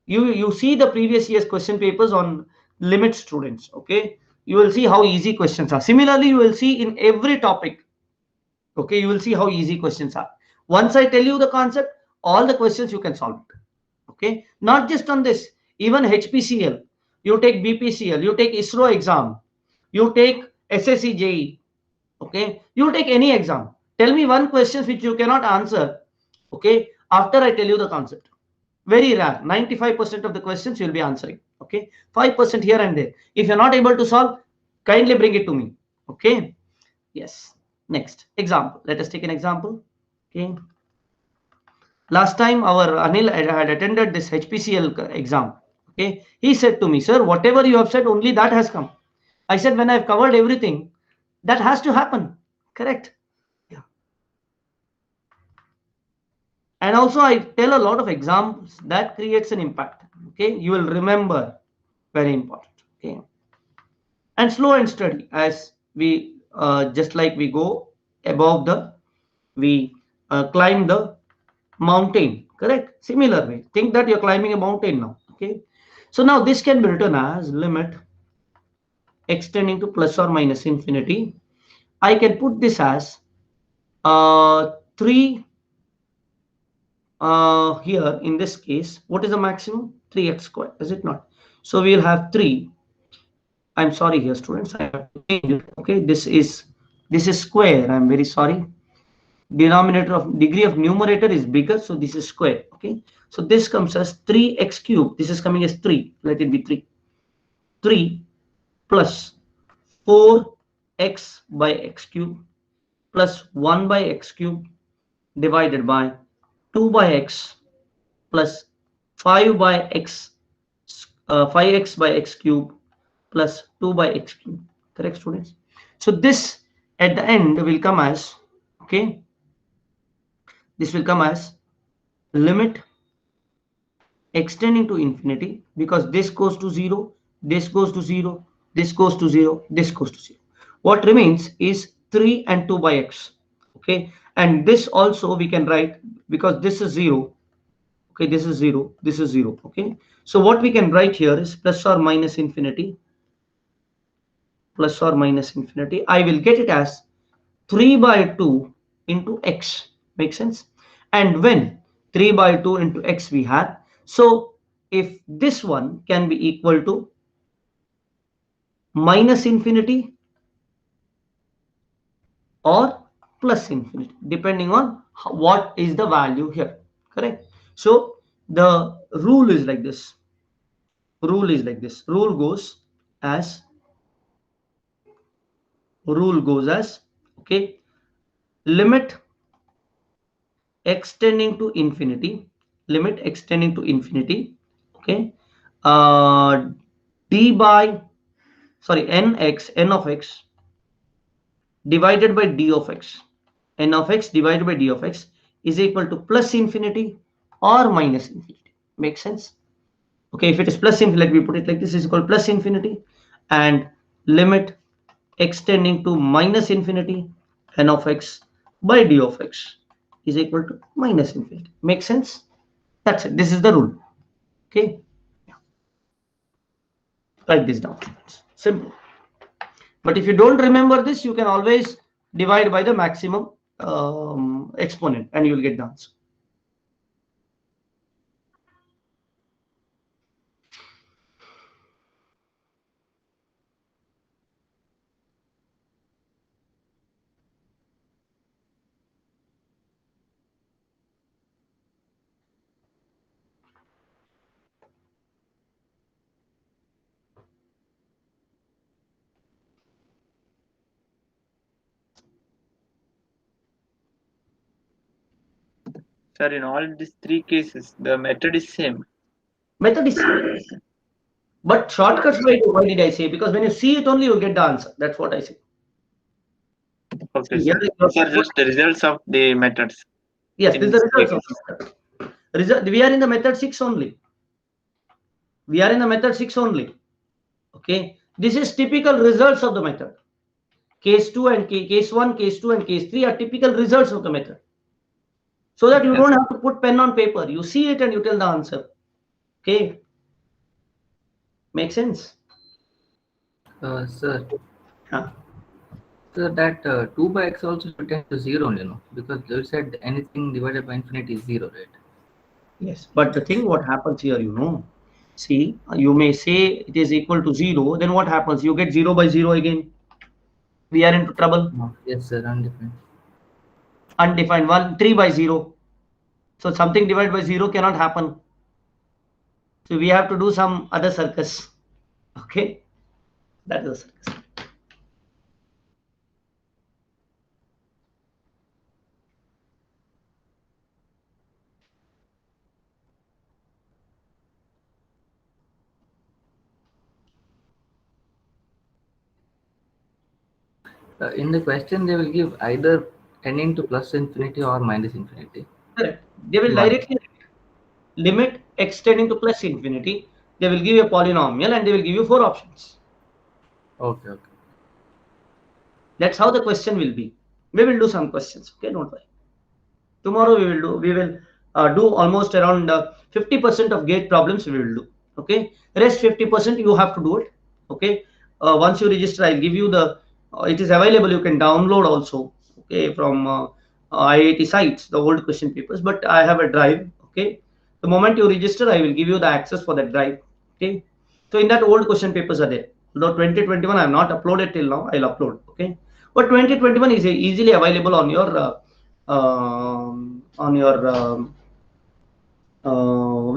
Speaker 1: You see the previous year's question papers on limit, students. Okay, you will see how easy questions are. Similarly, you will see in every topic. Okay, you will see how easy questions are. Once I tell you the concept, all the questions you can solve it. Okay, not just on this, even HPCL, you take BPCL, you take ISRO exam, you take SSC. Okay, you take any exam, tell me one question which you cannot answer, okay, after I tell you the concept. Very rare. 95% of the questions you'll be answering. Okay, 5% here and there. If you're not able to solve, kindly bring it to me. Okay. Yes. Next example, let us take an example. Okay, last time our Anil had attended this HPCL exam. Okay, he said to me, sir, whatever you have said, only that has come. I said, when I've covered everything, that has to happen. Correct. Yeah. And also I tell a lot of examples that creates an impact. Okay, you will remember. Very important. Okay, and slow and steady, as we just like we go above the, we climb the mountain. Correct. Similar way, think that you're climbing a mountain now. Okay, so now this can be written as limit extending to plus or minus infinity. I can put this as 3 here in this case. What is the maximum? 3x squared, is it not? So we'll have 3. I'm sorry here, students, I have to change it. Okay, this is square. I'm very sorry. Denominator of degree of numerator is bigger, so this is square. Okay, so this comes as 3x cube. This is coming as 3. Let it be 3. 3 plus 4x by x cube plus 1 by x cube divided by 2 by x plus 5 by x 5x by x cube plus 2 by x cube. Correct, students? So this at the end will come as, okay, this will come as limit extending to infinity, because this goes to 0, this goes to 0, this goes to 0, this goes to 0. What remains is 3 and 2 by x. Okay, and this also we can write, because this is 0. Okay, this is 0, this is 0. Okay, so what we can write here is plus or minus infinity, plus or minus infinity. I will get it as 3 by 2 into x. Makes sense? And when 3 by 2 into x we have, so if this one can be equal to minus infinity or plus infinity, depending on what is the value here. Correct? So the rule is like this. Rule is like this. As rule goes as, okay, limit extending to infinity, limit extending to infinity, okay, uh, d by, sorry, n of x divided by d of x, n of x divided by d of x is equal to plus infinity or minus infinity. Makes sense? Okay, if it is plus infinity, let me put it like this, is equal to plus infinity, and limit extending to minus infinity, n of x by d of x is equal to minus infinity. Makes sense? That's it. This is the rule. Okay. Yeah. Write this down. Simple. But if you don't remember this, you can always divide by the maximum exponent and you'll get the answer.
Speaker 9: Sir, in all these three cases, the method is same.
Speaker 1: Method is same. But shortcuts, why did I say? Because when you see it only, you get the answer. That's what I say.
Speaker 9: Okay,
Speaker 1: See,
Speaker 9: sir.
Speaker 1: here is your
Speaker 9: These are just the results of the methods.
Speaker 1: yes,
Speaker 9: in
Speaker 1: these are the
Speaker 9: three
Speaker 1: results of
Speaker 9: cases.
Speaker 1: the method. We are in the method 6 only. We are in the method 6 only. Okay. This is typical results of the method. Case 2 and case 1, case 2 and case 3 are typical results of the method. So that you
Speaker 9: Yes.
Speaker 1: don't have to put pen on paper. You see it and you tell the answer. Okay. Make sense?
Speaker 6: Sir,
Speaker 1: Huh.
Speaker 6: so that 2 by x also should tend to 0, because you said anything divided by infinity is 0, right?
Speaker 1: Yes. But the thing what happens here, see, you may say it is equal to 0. Then what happens? You get 0 by 0 again. We are into trouble.
Speaker 6: No. Yes, sir, undefined.
Speaker 1: Undefined 1, 3 by 0. So something divided by 0 cannot happen. So we have to do some other circus. Okay. That is a circus.
Speaker 6: In the question, they will give either tending to plus infinity or minus infinity.
Speaker 1: Correct. They will
Speaker 6: One.
Speaker 1: directly limit x tending to plus infinity. They will give you a polynomial and they will give you 4 options.
Speaker 6: Okay, okay.
Speaker 1: That's how the question will be. We will do some questions. Okay, don't worry. Tomorrow we will do almost around 50% of gate problems we will do. Okay, rest 50% you have to do it. Okay, once you register, I'll give you the. It is available. You can download also. Okay, from IIT sites the old question papers. But I have a drive. Okay, the moment you register, I will give you the access for that drive. Okay, so in that old question papers are there. Though 2021 I have not uploaded till now. I'll upload. Okay, but 2021 is easily available on your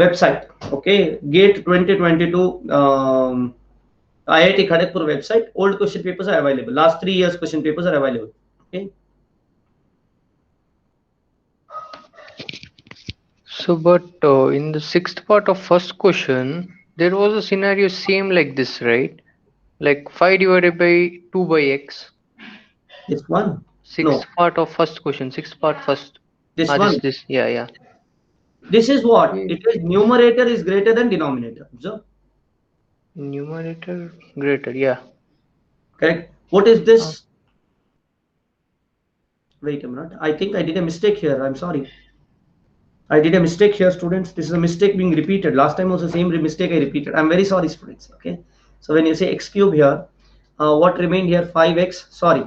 Speaker 1: website. Okay, Gate 2022 IIT Kharagpur website. Old question papers are available. Last 3 years question papers are available. Okay.
Speaker 2: So, but in the sixth part of first question, there was a scenario same like this, right? Like 5 divided by 2 by x.
Speaker 1: This one.
Speaker 2: Sixth
Speaker 1: No.
Speaker 2: part of first question. Sixth part first.
Speaker 1: This
Speaker 2: Ah,
Speaker 1: one.
Speaker 2: this. Yeah, yeah.
Speaker 1: This is what
Speaker 2: Okay.
Speaker 1: it is. Numerator is greater than denominator. So
Speaker 2: Numerator greater. Yeah.
Speaker 1: correct. What is
Speaker 2: Uh,
Speaker 1: this? Wait a minute. I think I did a mistake here. I'm sorry. I did a mistake here, students. This is a mistake being repeated. Last time was the same mistake I repeated. I'm very sorry, students. Okay. So when you say x cube here, what remained here? 5x. Sorry.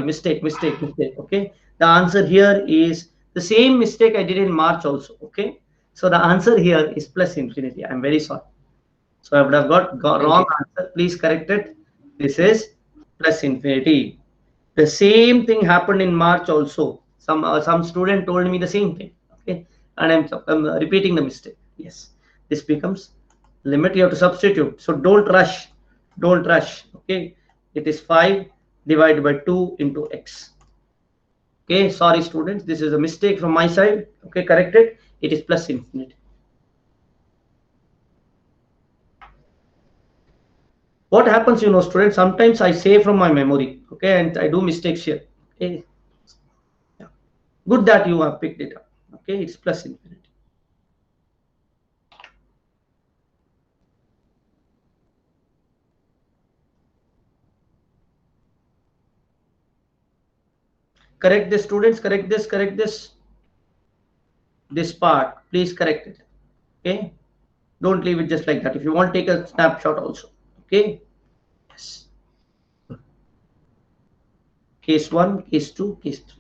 Speaker 1: Mistake. Okay. The answer here is the same mistake I did in March also. Okay. So the answer here is plus infinity. I'm very sorry. So I would have got
Speaker 2: thank
Speaker 1: wrong
Speaker 2: you.
Speaker 1: answer. Please correct it. This is plus infinity. The same thing happened in March also. Some student told me the same thing. Okay, and I'm repeating the mistake. Yes, this becomes limit. You have to substitute. So don't rush. Don't rush. Okay, it is 5 divided by 2 into x. Okay, sorry students, this is a mistake from my side. Okay, correct it. It is plus infinity. What happens, students, sometimes I say from my memory, okay, and I do mistakes here. Okay, yeah. Good that you have picked it up. Okay, it's plus infinity. Correct this, students. This part, please correct it. Okay, don't leave it just like that. If you want, take a snapshot also. Okay, yes. Case 1, case 2, case 3.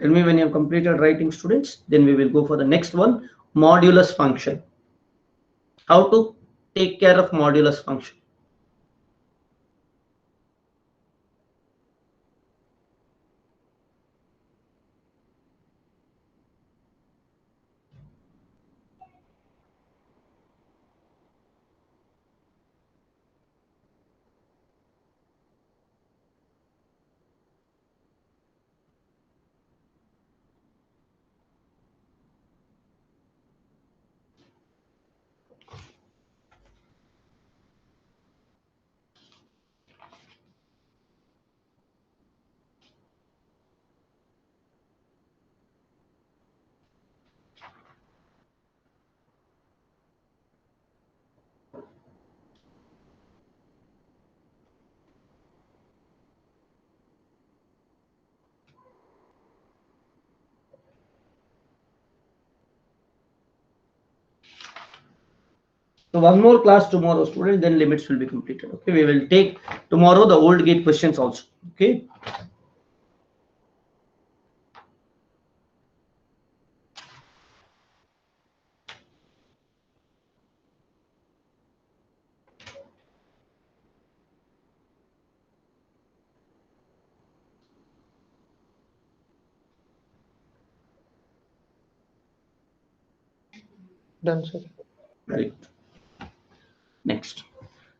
Speaker 1: Tell me when you have completed writing, students. Then we will go for the next one, modulus function. How to take care of modulus function? So one more class tomorrow, students, then limits will be completed. Okay, we will take tomorrow the old gate questions also. Okay.
Speaker 2: Done, sir.
Speaker 1: Very good. Next,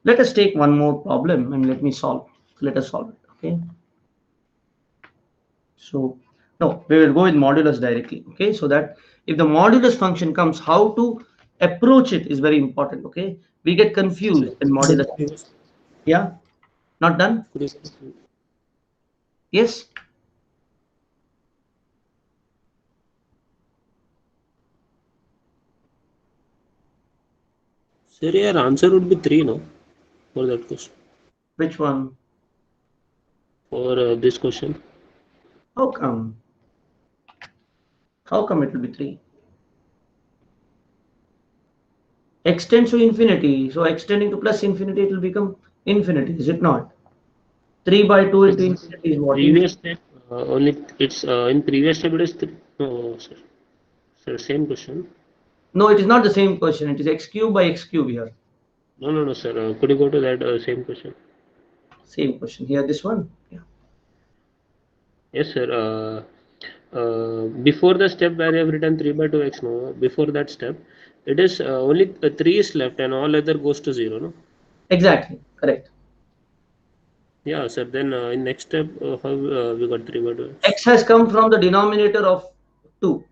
Speaker 1: let us take one more problem and let us solve it. Okay. So no, we will go with modulus directly. Okay, so that if the modulus function comes, how to approach it is very important. Okay, we get confused in modulus. Yeah, not done. Yes.
Speaker 4: Sir, your answer would be 3, no? For that question.
Speaker 1: Which one?
Speaker 4: For this question.
Speaker 1: How come? How come it will be 3? Extends to infinity. So extending to plus infinity, it will become infinity. Is it not? 3 by 2 into infinity is what?
Speaker 4: Previous step, only it's in previous step it is 3. No, sir. Sir, same question.
Speaker 1: No, it is not the same question. It is x cube by x cube here.
Speaker 4: No, sir. Could you go to that same question?
Speaker 1: Same question here. This one. Yeah.
Speaker 4: Yes, sir. Before the step where you have written 3 by 2x, no, before that step, it is only 3 is left and all other goes to 0, no?
Speaker 1: Exactly. Correct.
Speaker 4: Yeah, sir. Then in next step, how we got 3 by 2x?
Speaker 1: X has come from the denominator of 2.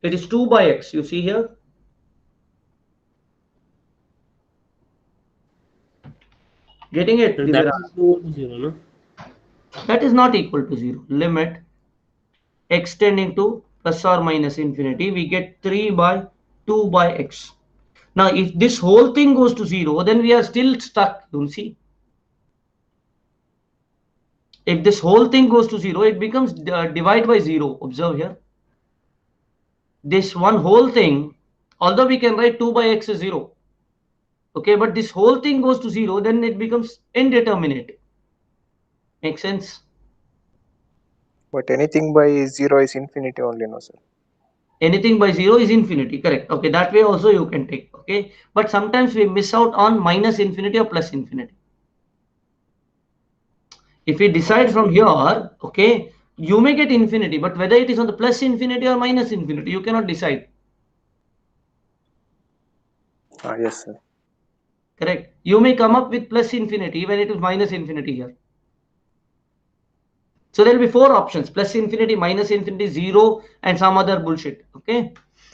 Speaker 1: It is 2 by x. You see here. Getting it?
Speaker 4: So
Speaker 1: This
Speaker 4: that
Speaker 1: is
Speaker 4: is equal to 0, no?
Speaker 1: that is not equal to 0. Limit x tending to plus or minus infinity. We get 3 by 2 by x. Now, if this whole thing goes to 0, then we are still stuck. You see. If this whole thing goes to 0, it becomes divide by 0. Observe here. This one whole thing, although we can write 2 by x is 0. Okay, but this whole thing goes to 0, then it becomes indeterminate. Make sense?
Speaker 10: But anything by 0 is infinity only, no, sir?
Speaker 1: Anything by 0 is infinity, correct. Okay, that way also you can take. Okay, but sometimes we miss out on minus infinity or plus infinity. If we decide from here, okay, you may get infinity, but whether it is on the plus infinity or minus infinity, you cannot decide.
Speaker 10: Yes, sir.
Speaker 1: Correct. You may come up with plus infinity when it is minus infinity here. So there will be 4 options: plus infinity, minus infinity, 0, and some other bullshit. Okay.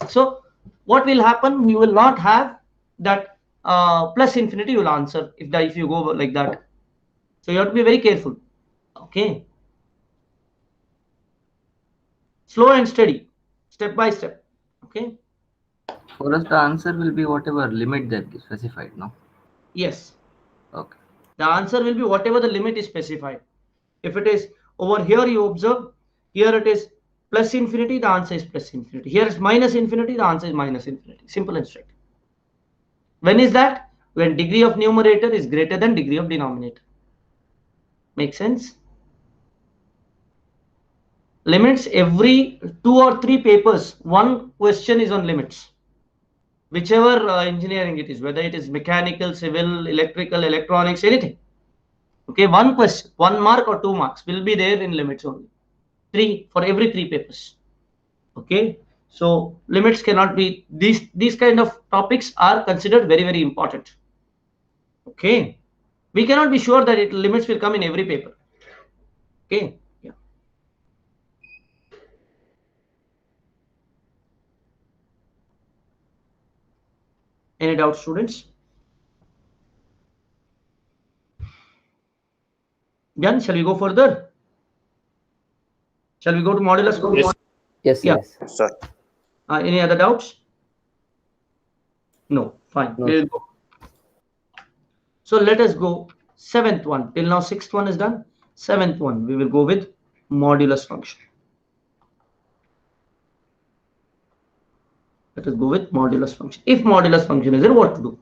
Speaker 1: So what will happen? You will not have that plus infinity. You will answer if you go like that. So you have to be very careful. Okay. Slow and steady, step by step. Okay.
Speaker 6: For us, the answer will be whatever limit that is specified, no?
Speaker 1: Yes.
Speaker 6: Okay.
Speaker 1: The answer will be whatever the limit is specified. If it is over here, you observe, here it is plus infinity, the answer is plus infinity. Here is minus infinity, the answer is minus infinity. Simple and straight. When is that? When degree of numerator is greater than degree of denominator. Make sense? limits, every 2 or 3 papers, one question is on limits. Whichever engineering it is, whether it is mechanical, civil, electrical, electronics, anything. Okay, one question, 1 mark or 2 marks will be there in limits only. 3 for every 3 papers. Okay, so limits cannot be, these kind of topics are considered very, very important. Okay, we cannot be sure that limits will come in every paper. Okay, yeah. Any doubts, students? Jan, shall we go further? Shall we go to modulus?
Speaker 4: Yes.
Speaker 6: Yes,
Speaker 1: Yeah.
Speaker 6: yes.
Speaker 10: Sir.
Speaker 1: Any other doubts? No, fine.
Speaker 6: No,
Speaker 1: We'll go. So let us go 7th one. Till now 6th one is done. 7th one, we will go with modulus function. Let us go with modulus function. If modulus function is there, what to do?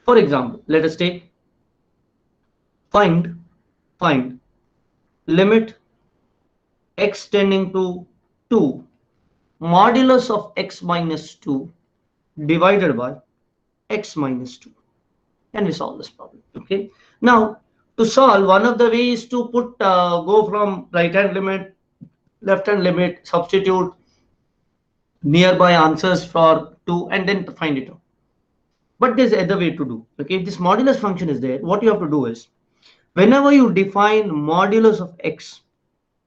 Speaker 1: For example, let us take find limit x tending to 2 modulus of x minus 2 divided by x minus 2. And we solve this problem. Okay, now to solve, one of the ways to put go from right hand limit, left hand limit, substitute nearby answers for 2 and then find it out. But there's other way to do. Okay, if this modulus function is there, what you have to do is, whenever you define modulus of x,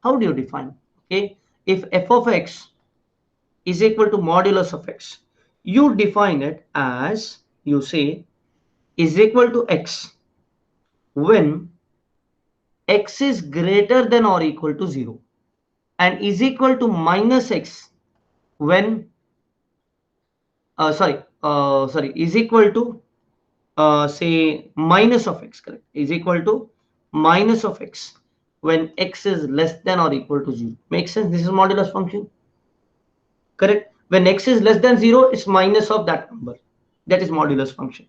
Speaker 1: how do you define? Okay, if f of x is equal to modulus of x, you define it as, you say, is equal to x when x is greater than or equal to 0, and is equal to minus x when is equal to say minus of x, correct, is equal to minus of x when x is less than or equal to 0. Makes sense? This is modulus function, correct. When x is less than 0, it's minus of that number. That is modulus function.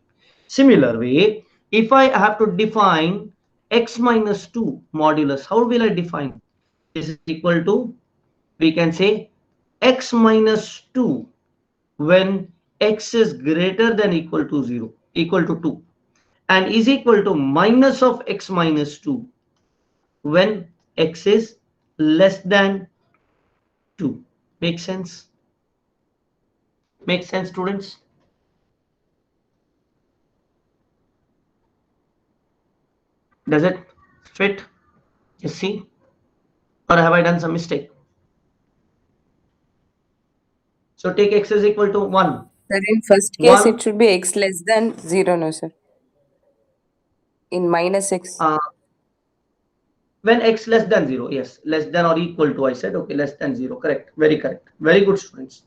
Speaker 1: Similar way, if I have to define x minus 2 modulus, how will I define? This is equal to, we can say, x minus 2 when x is greater than equal to 0, equal to 2, and is equal to minus of x minus 2 when x is less than 2. Make sense? Make sense, students? Does it fit? You see? Or have I done some mistake? So take x is equal to 1.
Speaker 5: Sir, in first case,
Speaker 1: 1,
Speaker 5: it should be x less than 0, no, sir. In minus x.
Speaker 1: When x less than 0, yes, less than or equal to, I said, okay, less than 0, correct, very correct, very good, students.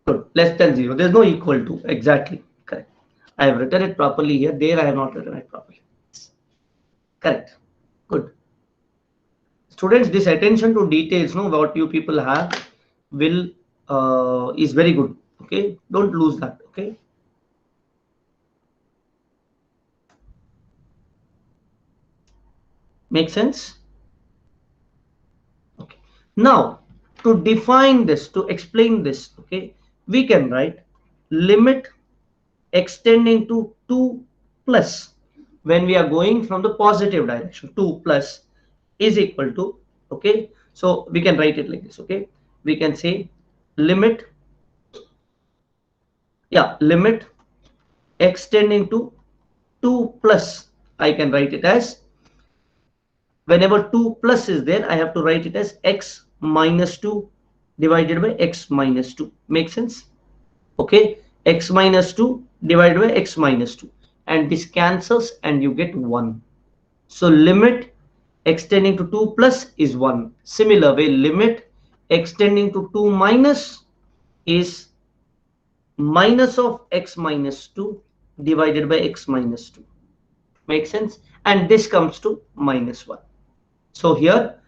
Speaker 1: Good, less than 0, there's no equal to, exactly, correct. I have written it properly here, there I have not written it properly. Correct, good. Students, this attention to details, no, what you people have will is very good. Okay, don't lose that. Okay, make sense? Okay, now to define this, to explain this, okay, we can write limit extending to 2 plus, when we are going from the positive direction, 2 plus is equal to, okay, so we can write it like this. Okay, we can say limit, yeah, limit extending to 2 plus, I can write it as, whenever 2 plus is there, I have to write it as x minus 2 divided by x minus 2. Make sense? Okay, x minus 2 divided by x minus 2, and this cancels and you get 1. So limit extending to 2 plus is 1. Similar way, limit extending to 2 minus is minus of x minus 2 divided by x minus 2. Make sense? And this comes to minus 1. So here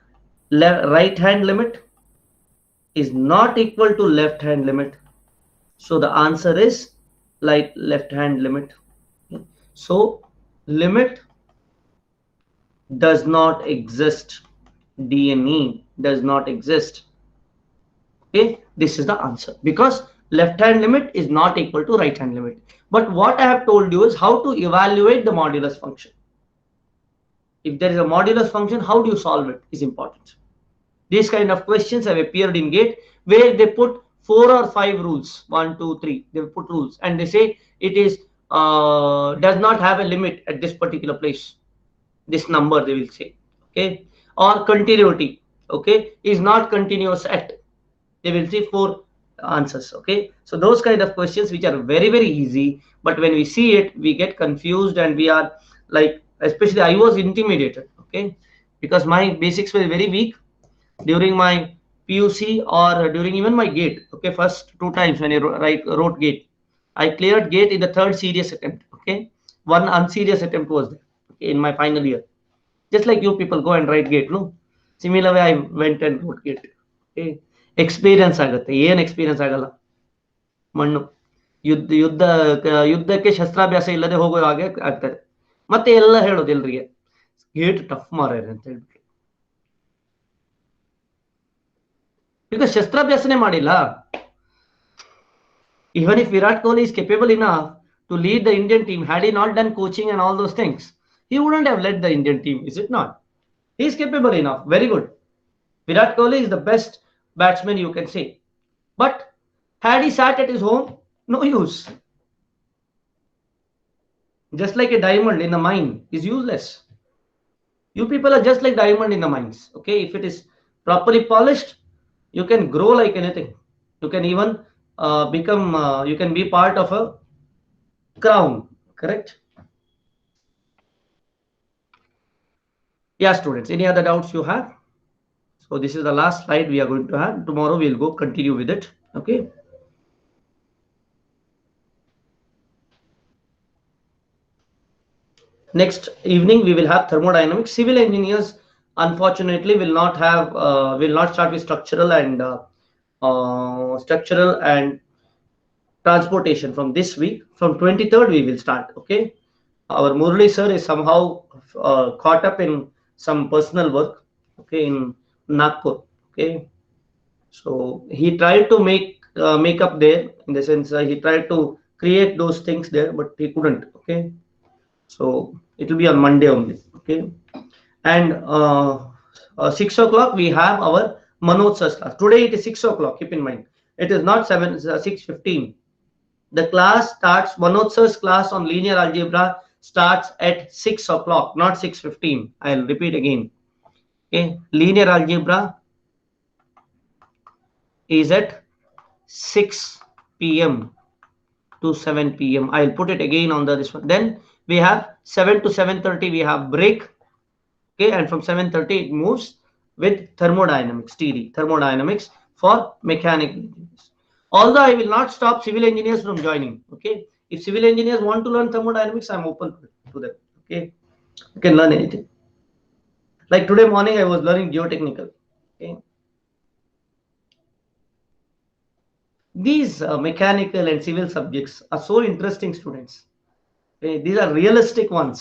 Speaker 1: right hand limit is not equal to left hand limit. So the answer is like left hand limit. So limit does not exist, DNE, does not exist. Okay, this is the answer, because left hand limit is not equal to right hand limit. But what I have told you is how to evaluate the modulus function. If there is a modulus function, how do you solve it is important. These kind of questions have appeared in GATE, where they put 4 or 5 rules, 1, 2, 3. They put rules and they say it is does not have a limit at this particular place. This number they will say, okay, or continuity, okay, is not continuous at. They will see 4 answers, okay. So those kind of questions which are very, very easy, but when we see it, we get confused and we are like, especially I was intimidated, okay, because my basics were very weak during my PUC or during even my GATE. Okay, first 2 times when I wrote GATE, I cleared GATE in the 3rd serious attempt. Okay, 1 unserious attempt was there, okay, in my final year. Just like you people go and write GATE, no? Similar way I went and wrote GATE. Okay, experience ಆಗುತ್ತೆ, ಏನು experience ಆಗಲ್ಲ, ಮಣ್ಣು. ಯುದ್ಧಕ್ಕೆ ಶಸ್ತ್ರಾಭ್ಯಾಸ ಇಲ್ಲದೆ ಹೋಗೋ ಹಾಗೆ ಆಗ್ತದೆ. ಮತ್ತೆ ಎಲ್ಲ ಹೇಳೋದು ಎಲ್ರಿಗೆ ಗೇಟ್ ಟಫ್ ಮಾರ್ಯಾರೆ ಅಂತ ಹೇಳ್ಬಿಟ್ಟು, because ಶಸ್ತ್ರಾಭ್ಯಾಸನೆ ಮಾಡಿಲ್ಲ. Even if Virat Kohli is capable enough to lead the Indian team, had he not done coaching and all those things, he wouldn't have led the Indian team, is it not? He is capable enough, very good. Virat Kohli is the best batsman you can say, but had he sat at his home, no use. Just like a diamond in the mine is useless. You people are just like diamond in the mines, okay. If it is properly polished, you can grow like anything. You can even become you can be part of a crown, correct? Yeah, students, any other doubts you have? So this is the last slide we are going to have. Tomorrow we'll go continue with it, okay. Next evening we will have thermodynamics. Civil engineers unfortunately will not have will not start with structural and transportation from this week. From 23rd we will start, okay. Our Murali sir is somehow caught up in some personal work, okay, in Nagpur, okay. So he tried to make up there, in the sense he tried to create those things there, but he couldn't, okay. So it will be on Monday only, okay. And 6 o'clock we have our Manoj sir's class. Today it is 6 o'clock, keep in mind. It is not 6:15. The class starts, Manoj sir's class on linear algebra starts at 6 o'clock, not 6:15. I'll repeat again. Okay, linear algebra is at 6 p.m. to 7 p.m. I'll put it again on this one. Then we have 7 to 7:30 we have break, okay, and from 7:30 it moves with thermodynamics, TD, thermodynamics for mechanical engineers. Although I will not stop civil engineers from joining, okay. If civil engineers want to learn thermodynamics, I'm open to them, okay. You can learn anything. Like today morning I was learning geotechnical, okay. These mechanical and civil subjects are so interesting, students. Okay? These are realistic ones.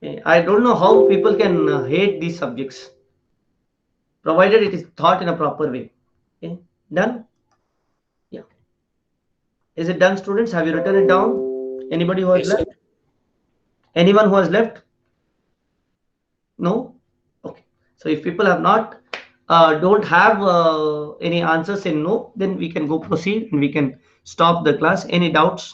Speaker 1: Okay? I don't know how people can hate these subjects, provided it is taught in a proper way. Okay? Done? Yeah. Is it done, students? Have you written it down? Anybody who has
Speaker 4: Yes,
Speaker 1: left? Anyone who has left? No? Okay. So if people have not, don't have any answers in no, then we can go proceed and we can stop the class. Any doubts?